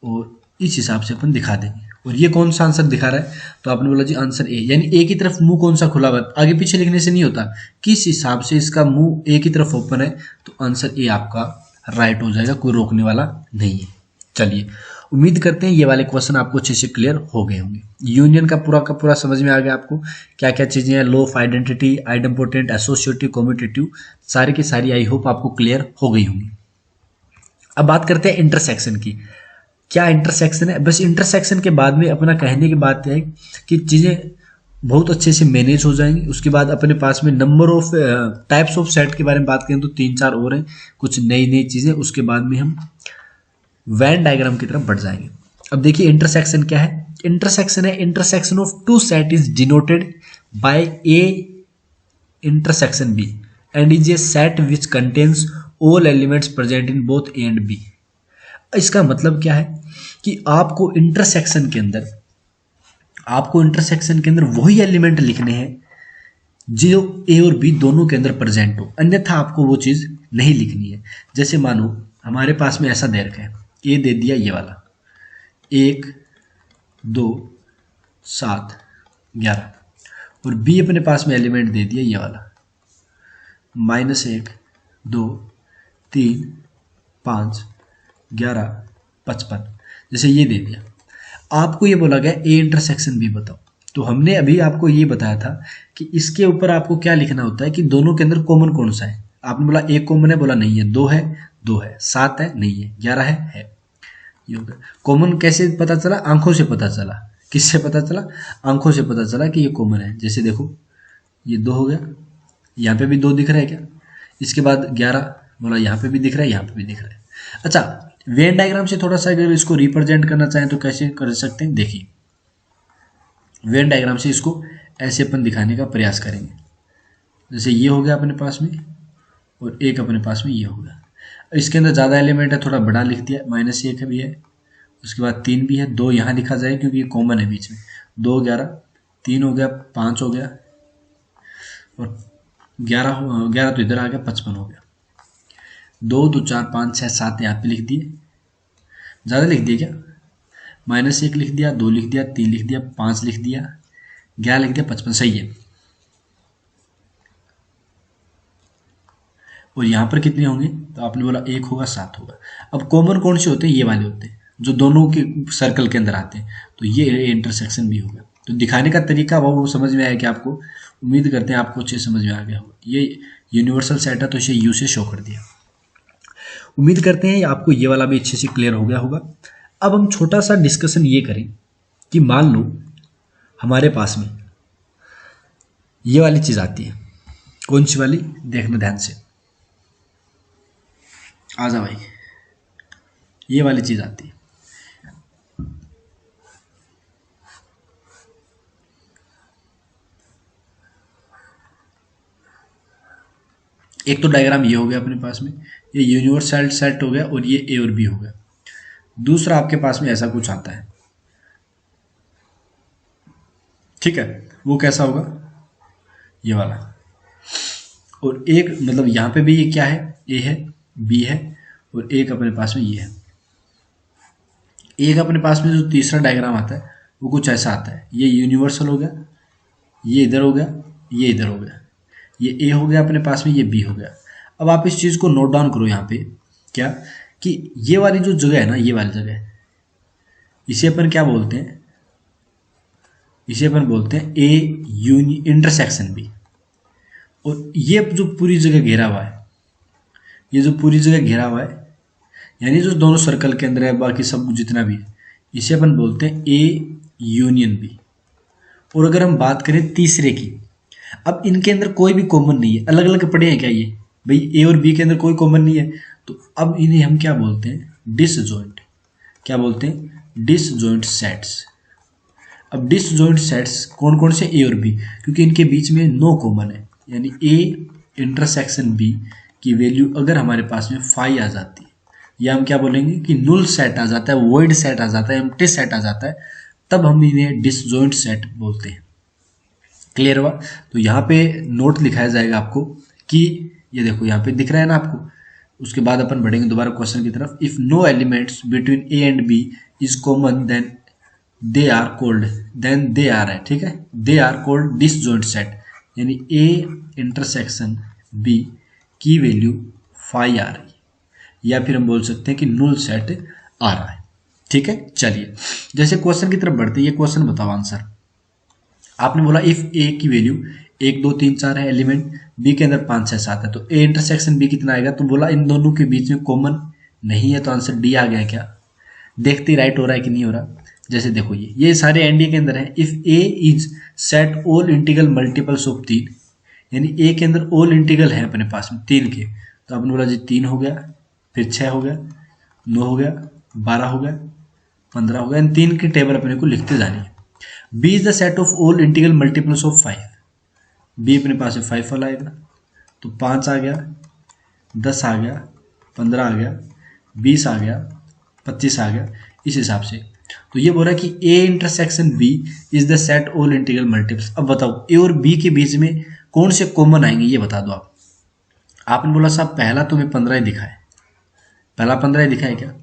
Speaker 1: और इस हिसाब से अपन दिखा देंगे। और ये कौन सा आंसर दिखा रहा है, तो आपने बोला जी आंसर ए, यानी ए की तरफ मुंह कौन सा खुला हुआ है, आगे पीछे लिखने से नहीं होता, किस हिसाब से इसका मुंह ए की तरफ ओपन है, तो आंसर ए आपका राइट हो जाएगा, कोई रोकने वाला नहीं है। चलिए, उम्मीद करते हैं ये वाले क्वेश्चन आपको अच्छे से क्लियर हो गए होंगे। यूनियन का पूरा समझ में आ गया आपको, क्या क्या चीजें हैं, law of identity, idempotent, associative, commutative, सारी की सारी आई होप आपको क्लियर हो गई होंगी। अब बात करते हैं इंटरसेक्शन की। क्या इंटरसेक्शन है, बस इंटरसेक्शन के बाद में अपना कहने की बात है कि चीजें बहुत अच्छे से मैनेज हो जाएंगी। उसके बाद अपने पास में number of types of set के बारे में बात करें तो 3-4 और हैं, कुछ नई चीजें, उसके बाद में हम वेन डायग्राम की तरफ बढ़ जाएंगे। अब देखिए इंटरसेक्शन क्या है, इंटरसेक्शन है intersection of two set is denoted by A intersection B and is a set which contains all elements present in both A and B. इसका मतलब क्या है कि आपको इंटरसेक्शन के अंदर वही एलिमेंट लिखने हैं जो ए और बी दोनों के अंदर प्रेजेंट हो, अन्यथा आपको वो चीज नहीं लिखनी है। जैसे मानो हमारे पास में ऐसा दे रखा है, ए दे दिया ये वाला 1 2 7 11, और बी अपने पास में एलिमेंट दे दिया ये वाला -1 2 3 5 11 55, जैसे ये दे दिया। आपको ये बोला गया ए इंटरसेक्शन बी बताओ, तो हमने अभी आपको ये बताया था कि इसके ऊपर आपको क्या लिखना होता है कि दोनों के अंदर कॉमन कौन सा है। आपने बोला एक कॉमन है, बोला नहीं है, 2 है 2 है, 7 है नहीं है, 11 है। ये हो गया कॉमन। कैसे पता चला, आंखों से पता चला। किससे पता चला, आंखों से पता चला कि ये कॉमन है। जैसे देखो ये 2 हो गया, यहाँ पे भी 2 दिख रहा है क्या, इसके बाद 11 बोला यहाँ पे भी दिख रहा है, यहाँ पे भी दिख रहा है। अच्छा, वेन डायग्राम से थोड़ा सा अगर इसको रिप्रेजेंट करना चाहें तो कैसे कर सकते हैं, देखिए वेन डायग्राम से इसको ऐसे अपन दिखाने का प्रयास करेंगे। जैसे ये हो गया अपने पास में, और एक अपने पास में ये हो गया। इसके अंदर ज़्यादा एलिमेंट है, थोड़ा बड़ा लिख दिया, -1 भी है, उसके बाद 3 भी है, 2 यहाँ लिखा जाए क्योंकि ये कॉमन है बीच में, 2 11 3 हो गया, 5 हो गया, और 11 तो इधर आ गया, 55 हो गया। 2 2 4 5 6 7 यहाँ पे लिख दिए, ज़्यादा लिख दिया क्या, -1 लिख दिया, 2 लिख दिया, 3 लिख दिया, 5 लिख दिया, 11 लिख दिया, 55 सही है। और यहाँ पर कितने होंगे, तो आपने बोला 1 होगा 7 होगा। अब कॉमन कौन से होते हैं, ये वाले होते हैं जो दोनों के सर्कल के अंदर आते हैं, तो ये इंटरसेक्शन भी होगा। तो दिखाने का तरीका वो समझ में आया कि आपको, उम्मीद करते हैं आपको अच्छे समझ में आ गया होगा। ये यूनिवर्सल सेट है तो इसे यू से शो कर दिया। उम्मीद करते हैं आपको ये वाला भी अच्छे से क्लियर हो गया होगा। अब हम छोटा सा डिस्कशन ये करें कि मान लो हमारे पास में ये वाली चीज आती है, कौन सी वाली, देखना ध्यान से, आजा भाई, ये वाली चीज आती है। एक तो डायग्राम ये हो गया अपने पास में, ये यूनिवर्सल सेट हो गया, और ये ए और बी हो गया। दूसरा आपके पास में ऐसा कुछ आता है, ठीक है, वो कैसा होगा, ये वाला। और एक मतलब यहाँ पे भी ये क्या है, ए है बी है, और एक अपने पास में ये है। एक अपने पास में जो तीसरा डायग्राम आता है वो कुछ ऐसा आता है, ये यूनिवर्सल हो गया, ये इधर हो गया, ये इधर हो गया, ये ए हो गया अपने पास में, ये बी हो गया। अब आप इस चीज़ को नोट डाउन करो यहाँ पे, क्या कि ये वाली जो जगह है ना, ये वाली जगह, इसे अपन क्या बोलते हैं, इसे अपन बोलते हैं ए यूनि इंटरसेक्शन बी। और ये जो पूरी जगह घेरा हुआ है, ये जो पूरी जगह घेरा हुआ है, यानी जो दोनों सर्कल के अंदर है, बाकी सब जितना भी है, इसे अपन बोलते हैं ए यूनियन बी। और अगर हम बात करें तीसरे की, अब इनके अंदर कोई भी कॉमन नहीं है, अलग अलग पड़े हैं क्या ये, भाई ए और बी के अंदर कोई कॉमन नहीं है, तो अब इन्हें हम क्या बोलते हैं, डिसजॉइंट। क्या बोलते हैं, डिसजॉइंट सेट्स। अब डिसजॉइंट सेट्स कौन कौन से, ए और बी, क्योंकि इनके बीच में नो कॉमन है, यानी ए इंटरसेक्शन बी की वैल्यू अगर हमारे पास में 5 आ जाती है, या हम क्या बोलेंगे कि नुल सेट आ जाता है, वॉइड सेट आ जाता है, एम्प्टी सेट आ जाता है, तब हम इन्हें डिसजॉइंट सेट बोलते हैं। क्लियर हुआ? तो यहाँ पे नोट लिखाया जाएगा आपको कि ये देखो यहाँ पे दिख रहा है ना आपको। उसके बाद अपन बढ़ेंगे दोबारा क्वेश्चन की तरफ। If no elements between A and B is common then they are called, then they are है, ठीक है, they are called disjoint set, यानी ए इंटरसेक्शन बी की वैल्यू 5 आ रही है, या फिर हम बोल सकते हैं कि नुल सेट आ रहा है। ठीक है, चलिए जैसे क्वेश्चन की तरफ बढ़ते हैं। ये क्वेश्चन बताओ आंसर। आपने बोला इफ ए की वैल्यू 1 2 3 4 है एलिमेंट, बी के अंदर 5 6 7 है, तो ए इंटरसेक्शन बी कितना आएगा, तो बोला इन दोनों के बीच में कॉमन नहीं है, तो आंसर डी आ गया। क्या देखते ही राइट हो रहा है कि नहीं हो रहा? जैसे देखो ये सारे एनडीए के अंदर है। If A is set all integral multiples of 3, यानी ए के अंदर ऑल इंटीग्रल है अपने पास में 3 के, तो आपने बोला जी 3 हो गया, फिर 6 हो गया, 9 हो गया, 12 हो गया, 15 हो गया, इन 3 की टेबल अपने को लिखते जानी है। B is the set of all integral multiples of 5, B अपने पास में 5 वाला आएगा, तो 5 आ गया, 10 आ गया, 15 आ गया, 20 आ गया, 25 आ गया, इस हिसाब से। तो ये बोल रहा है कि A intersection B is the set all integral multiples. अब बताओ ए और बी के बीच में कौन से कॉमन आएंगे, ये बता दो आप। आपने बोला साहब पहला तो मैं 15 ही दिखा है, पहला 15 ही दिखा है क्या?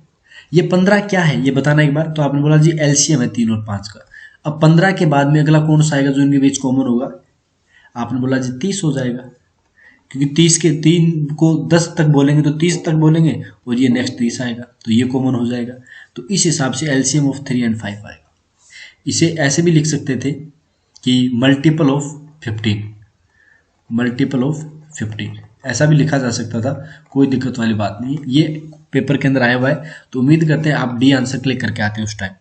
Speaker 1: ये 15 क्या है ये बताना एक बार। तो आपने बोला जी एलसीएम है 3 और 5 का। अब 15 के बाद में अगला कौन सा आएगा जो इनके बीच कॉमन होगा? आपने बोला जी 30 हो जाएगा, क्योंकि 30 के 3 को 10 तक बोलेंगे तो 30 तक बोलेंगे, और ये नेक्स्ट 30 आएगा, तो ये कॉमन हो जाएगा। तो इस हिसाब से एलसीएम ऑफ 3 एंड 5 आएगा। इसे ऐसे भी लिख सकते थे कि मल्टीपल ऑफ 15, मल्टीपल ऑफ 15 ऐसा भी लिखा जा सकता था, कोई दिक्कत वाली बात नहीं है। ये पेपर के अंदर आया हुआ है, तो उम्मीद करते हैं आप डी आंसर क्लिक करके आते हैं उस टाइम।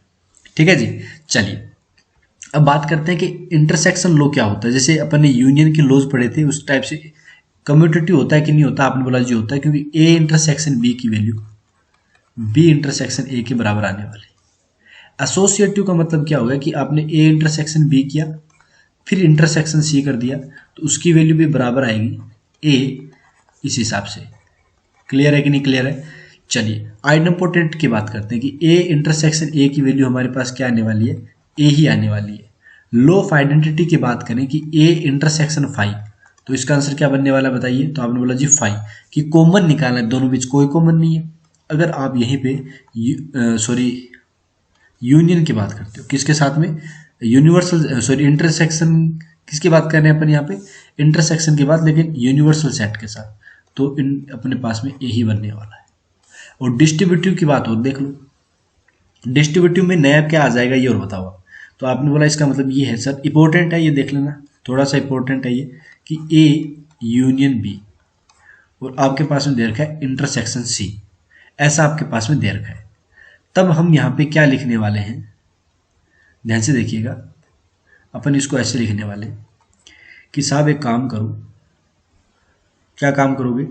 Speaker 1: ठीक है जी, चलिए अब बात करते हैं कि इंटरसेक्शन लॉ क्या होता है। जैसे अपन ने यूनियन के लॉज पढ़े थे उस टाइप से कम्यूटेटिव होता है कि नहीं होता? आपने बोला जी होता है, क्योंकि ए इंटरसेक्शन बी की वैल्यू बी इंटरसेक्शन ए के बराबर आने वाली। एसोसिएटिव का मतलब क्या होगा कि आपने ए इंटरसेक्शन बी किया, फिर इंटरसेक्शन सी कर दिया, तो उसकी वैल्यू भी बराबर आएगी ए, इस हिसाब से। क्लियर है कि नहीं क्लियर है? चलिए आइडेंटिपोटेंट की बात करते हैं कि ए इंटरसेक्शन ए की वैल्यू हमारे पास क्या आने वाली है, ए ही आने वाली है। लॉ ऑफ आइडेंटिटी की बात करें कि ए इंटरसेक्शन 5, तो इसका आंसर क्या बनने वाला बताइए? तो आपने बोला जी 5 कि कॉमन निकालना है, दोनों बीच कोई कॉमन नहीं है। अगर आप यहीं पे यूनियन की बात करते हो, किसके साथ में? यूनिवर्सल इंटरसेक्शन किसकी बात कर रहे हैं अपन यहाँ पे? इंटरसेक्शन की बात, लेकिन यूनिवर्सल सेट के साथ, तो इन अपने पास में ए ही बनने वाला है। और डिस्ट्रीब्यूटिव की बात हो, देख लो डिस्ट्रीब्यूटिव में नया क्या आ जाएगा ये और बताओ। तो आपने बोला इसका मतलब ये है सर, इंपॉर्टेंट है ये, देख लेना थोड़ा सा इंपॉर्टेंट है ये, कि ए यूनियन बी और आपके पास में दे रखा है इंटरसेक्शन सी, ऐसा आपके पास में दे रखा है। तब हम यहाँ पे क्या लिखने वाले हैं, ध्यान से देखिएगा। अपन इसको ऐसे लिखने वाले कि साहब एक काम करो, क्या काम करोगे?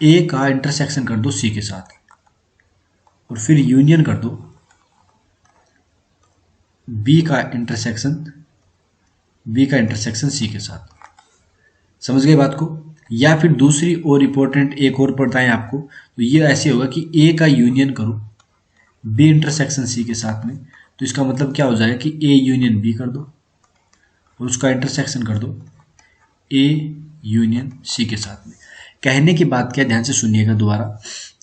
Speaker 1: ए का इंटरसेक्शन कर दो सी के साथ, और फिर यूनियन कर दो बी का इंटरसेक्शन सी के साथ। समझ गए बात को? या फिर दूसरी और इंपॉर्टेंट एक और बताएं आपको, तो ये ऐसे होगा कि ए का यूनियन करो बी इंटरसेक्शन सी के साथ में, तो इसका मतलब क्या हो जाएगा कि ए यूनियन बी कर दो और उसका इंटरसेक्शन कर दो ए यूनियन सी के साथ में। कहने की बात क्या, ध्यान से सुनिएगा दोबारा,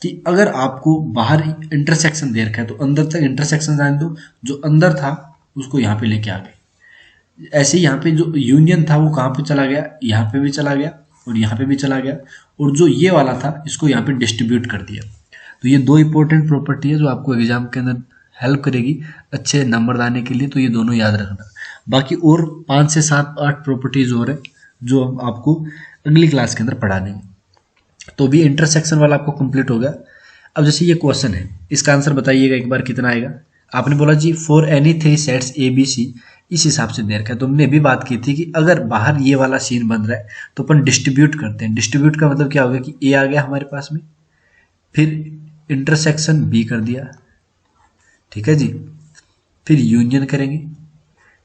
Speaker 1: कि अगर आपको बाहर इंटरसेक्शन दे रखा है तो अंदर तक इंटरसेक्शन जाने दो, जो अंदर था उसको यहाँ पे लेके आ गए। ऐसे ही यहाँ पे जो यूनियन था वो कहाँ पे चला गया, यहाँ पे भी चला गया और यहाँ पे भी चला गया, और जो ये वाला था इसको यहाँ पे डिस्ट्रीब्यूट कर दिया। तो ये दो इंपॉर्टेंट प्रॉपर्टी है जो आपको एग्जाम के अंदर हेल्प करेगी अच्छे नंबर लाने के लिए, तो ये दोनों याद रखना। बाकी और 5 से 7 8 प्रॉपर्टीज और है जो हम आपको अगली क्लास के अंदर पढ़ा देंगे। तो भी इंटरसेक्शन वाला आपको कंप्लीट हो गया। अब जैसे ये क्वेश्चन है, इसका आंसर बताइएगा एक बार कितना आएगा। आपने बोला जी for any 3 sets A B C, इस हिसाब से दे रखा है। तो हमने भी बात की थी कि अगर बाहर ये वाला सीन बन रहा है तो अपन डिस्ट्रीब्यूट करते हैं। डिस्ट्रीब्यूट का मतलब क्या होगा कि ए आ गया हमारे पास में, फिर इंटरसेक्शन बी कर दिया, ठीक है जी, फिर यूनियन करेंगे,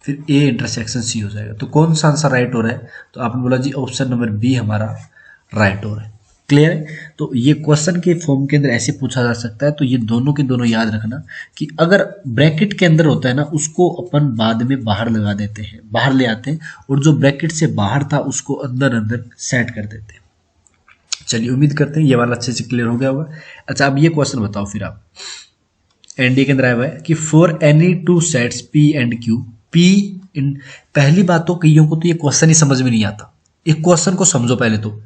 Speaker 1: फिर ए इंटरसेक्शन सी हो जाएगा। तो कौन सा आंसर राइट हो रहा है, तो आपने बोला जी ऑप्शन नंबर बी हमारा राइट हो रहा है। क्लियर है। तो ये क्वेश्चन के फॉर्म के अंदर ऐसे पूछा जा सकता है। तो ये दोनों के दोनों याद रखना कि अगर ब्रैकेट के अंदर होता है ना, उसको अपन बाद में बाहर लगा देते हैं, बाहर ले आते हैं, और जो ब्रैकेट से बाहर था उसको अंदर अंदर सेट कर देते हैं। चलिए उम्मीद करते हैं ये वाला अच्छे से क्लियर हो गया होगा। अच्छा अब ये क्वेश्चन बताओ फिर आप, एनडीए के अंदर आया हुआ है कि for any 2 sets P and Q, P in, पहली बात तो कईयों को तो ये क्वेश्चन ही समझ में नहीं आता। एक क्वेश्चन को समझो पहले तो,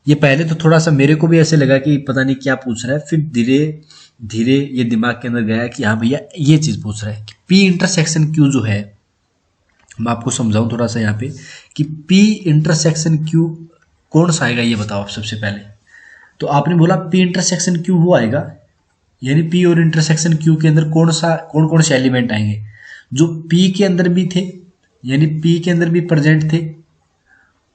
Speaker 1: ये पहले तो थोड़ा सा मेरे को भी ऐसे लगा कि पता नहीं क्या पूछ रहा है, फिर धीरे धीरे ये दिमाग के अंदर गया कि हाँ भैया ये चीज पूछ रहा है कि पी इंटरसेक्शन क्यू जो है, मैं आपको समझाऊं थोड़ा सा यहाँ पे कि पी इंटरसेक्शन क्यू कौन सा आएगा ये बताओ आप सबसे पहले। तो आपने बोला पी इंटरसेक्शन क्यू वो आएगा, यानी पी और इंटरसेक्शन क्यू के अंदर कौन कौन से एलिमेंट आएंगे जो पी के अंदर भी थे, यानी पी के अंदर भी प्रेजेंट थे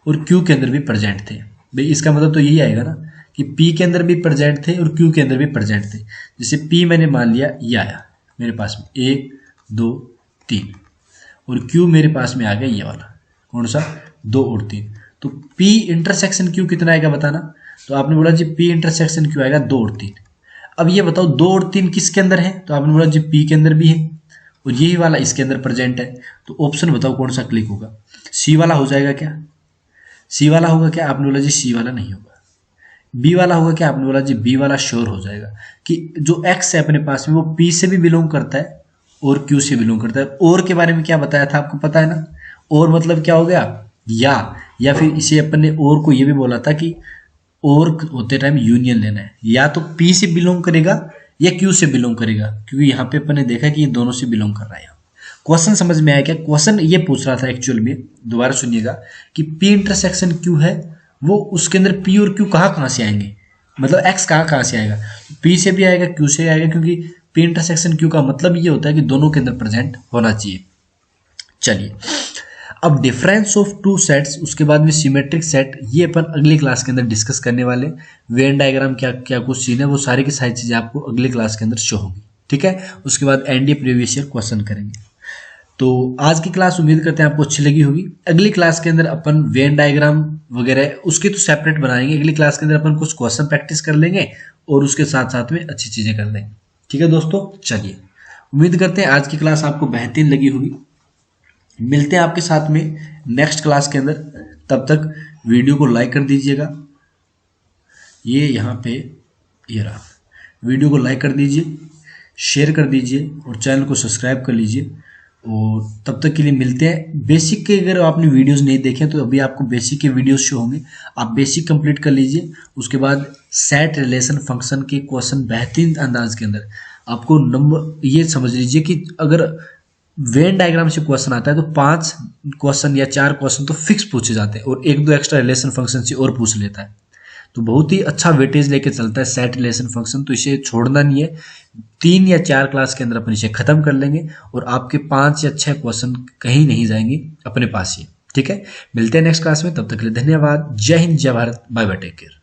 Speaker 1: और क्यू के अंदर भी प्रेजेंट थे। भाई इसका मतलब तो यही आएगा ना कि P के अंदर भी प्रेजेंट थे और Q के अंदर भी प्रेजेंट थे। जैसे P मैंने मान लिया ये आया मेरे पास में 1 2 3, और Q मेरे पास में आ गया ये वाला, कौन सा 2 और 3। तो P इंटरसेक्शन Q कितना आएगा बताना। तो आपने बोला जी P इंटरसेक्शन Q आएगा 2 और 3। अब ये बताओ 2 और 3 किसके अंदर है, तो आपने बोला जी P के अंदर भी है और यही वाला इसके अंदर प्रेजेंट है। तो ऑप्शन बताओ कौन सा क्लिक होगा। सी वाला हो जाएगा क्या, सी वाला होगा क्या, आपने बोला जी सी वाला नहीं होगा। बी वाला होगा क्या, आपने बोला जी बी वाला श्योर हो जाएगा कि जो एक्स है अपने पास में वो पी से भी बिलोंग करता है और क्यू से बिलोंग करता है। और के बारे में क्या बताया था आपको पता है ना, और मतलब क्या हो गया या फिर इसे अपन ने और को ये भी बोला था कि और होते टाइम यूनियन लेना है, या तो पी से बिलोंग करेगा या क्यू से बिलोंग करेगा, क्योंकि यहाँ पे अपन ने देखा कि ये दोनों से बिलोंग कर रहा है। क्वेश्चन समझ में आया क्या। क्वेश्चन ये पूछ रहा था एक्चुअल में, दोबारा सुनिएगा, कि P इंटरसेक्शन Q है वो उसके अंदर P और Q कहाँ से आएंगे, मतलब X कहाँ से आएगा, P से भी आएगा Q से आएगा, क्योंकि P इंटरसेक्शन Q का मतलब ये होता है कि दोनों के अंदर प्रेजेंट होना चाहिए। चलिए अब डिफरेंस ऑफ 2 सेट्स, उसके बाद में सिमेट्रिक सेट, ये अपन अगली क्लास के अंदर डिस्कस करने वाले। वेन डायग्राम क्या क्या कुछ सीन है वो सारी की सारी चीजें आपको अगली क्लास के अंदर शो होगी, ठीक है। उसके बाद एनडीए प्रीवियस ईयर क्वेश्चन करेंगे। तो आज की क्लास उम्मीद करते हैं आपको अच्छी लगी होगी। अगली क्लास के अंदर अपन वेन डायग्राम वगैरह उसके तो सेपरेट बनाएंगे, अगली क्लास के अंदर अपन कुछ क्वेश्चन प्रैक्टिस कर लेंगे और उसके साथ साथ में अच्छी चीजें कर लेंगे, ठीक है दोस्तों। चलिए उम्मीद करते हैं आज की क्लास आपको बेहतरीन लगी होगी। मिलते हैं आपके साथ में नेक्स्ट क्लास के अंदर, तब तक वीडियो को लाइक कर दीजिएगा, ये यहाँ पे ये रहा, वीडियो को लाइक कर दीजिए, शेयर कर दीजिए और चैनल को सब्सक्राइब कर लीजिए। और तब तक के लिए मिलते हैं। बेसिक के अगर आपने वीडियोस नहीं देखे तो अभी आपको बेसिक के वीडियोस शो होंगे, आप बेसिक कंप्लीट कर लीजिए। उसके बाद सेट रिलेशन फंक्शन के क्वेश्चन बेहतरीन अंदाज के अंदर आपको नंबर, ये समझ लीजिए कि अगर वेन डायग्राम से क्वेश्चन आता है तो 5 क्वेश्चन या 4 क्वेश्चन तो फिक्स पूछे जाते हैं और 1-2 एक्स्ट्रा रिलेशन फंक्शन से और पूछ लेता है। तो बहुत ही अच्छा वेटेज लेके चलता है सेट रिलेशन फंक्शन, तो इसे छोड़ना नहीं है। 3 या 4 क्लास के अंदर अपन इसे खत्म कर लेंगे और आपके 5 या 6 क्वेश्चन कहीं नहीं जाएंगे अपने पास ही, ठीक है। मिलते हैं नेक्स्ट क्लास में, तब तक के लिए धन्यवाद। जय हिंद, जय Bharat, bye bye, take care.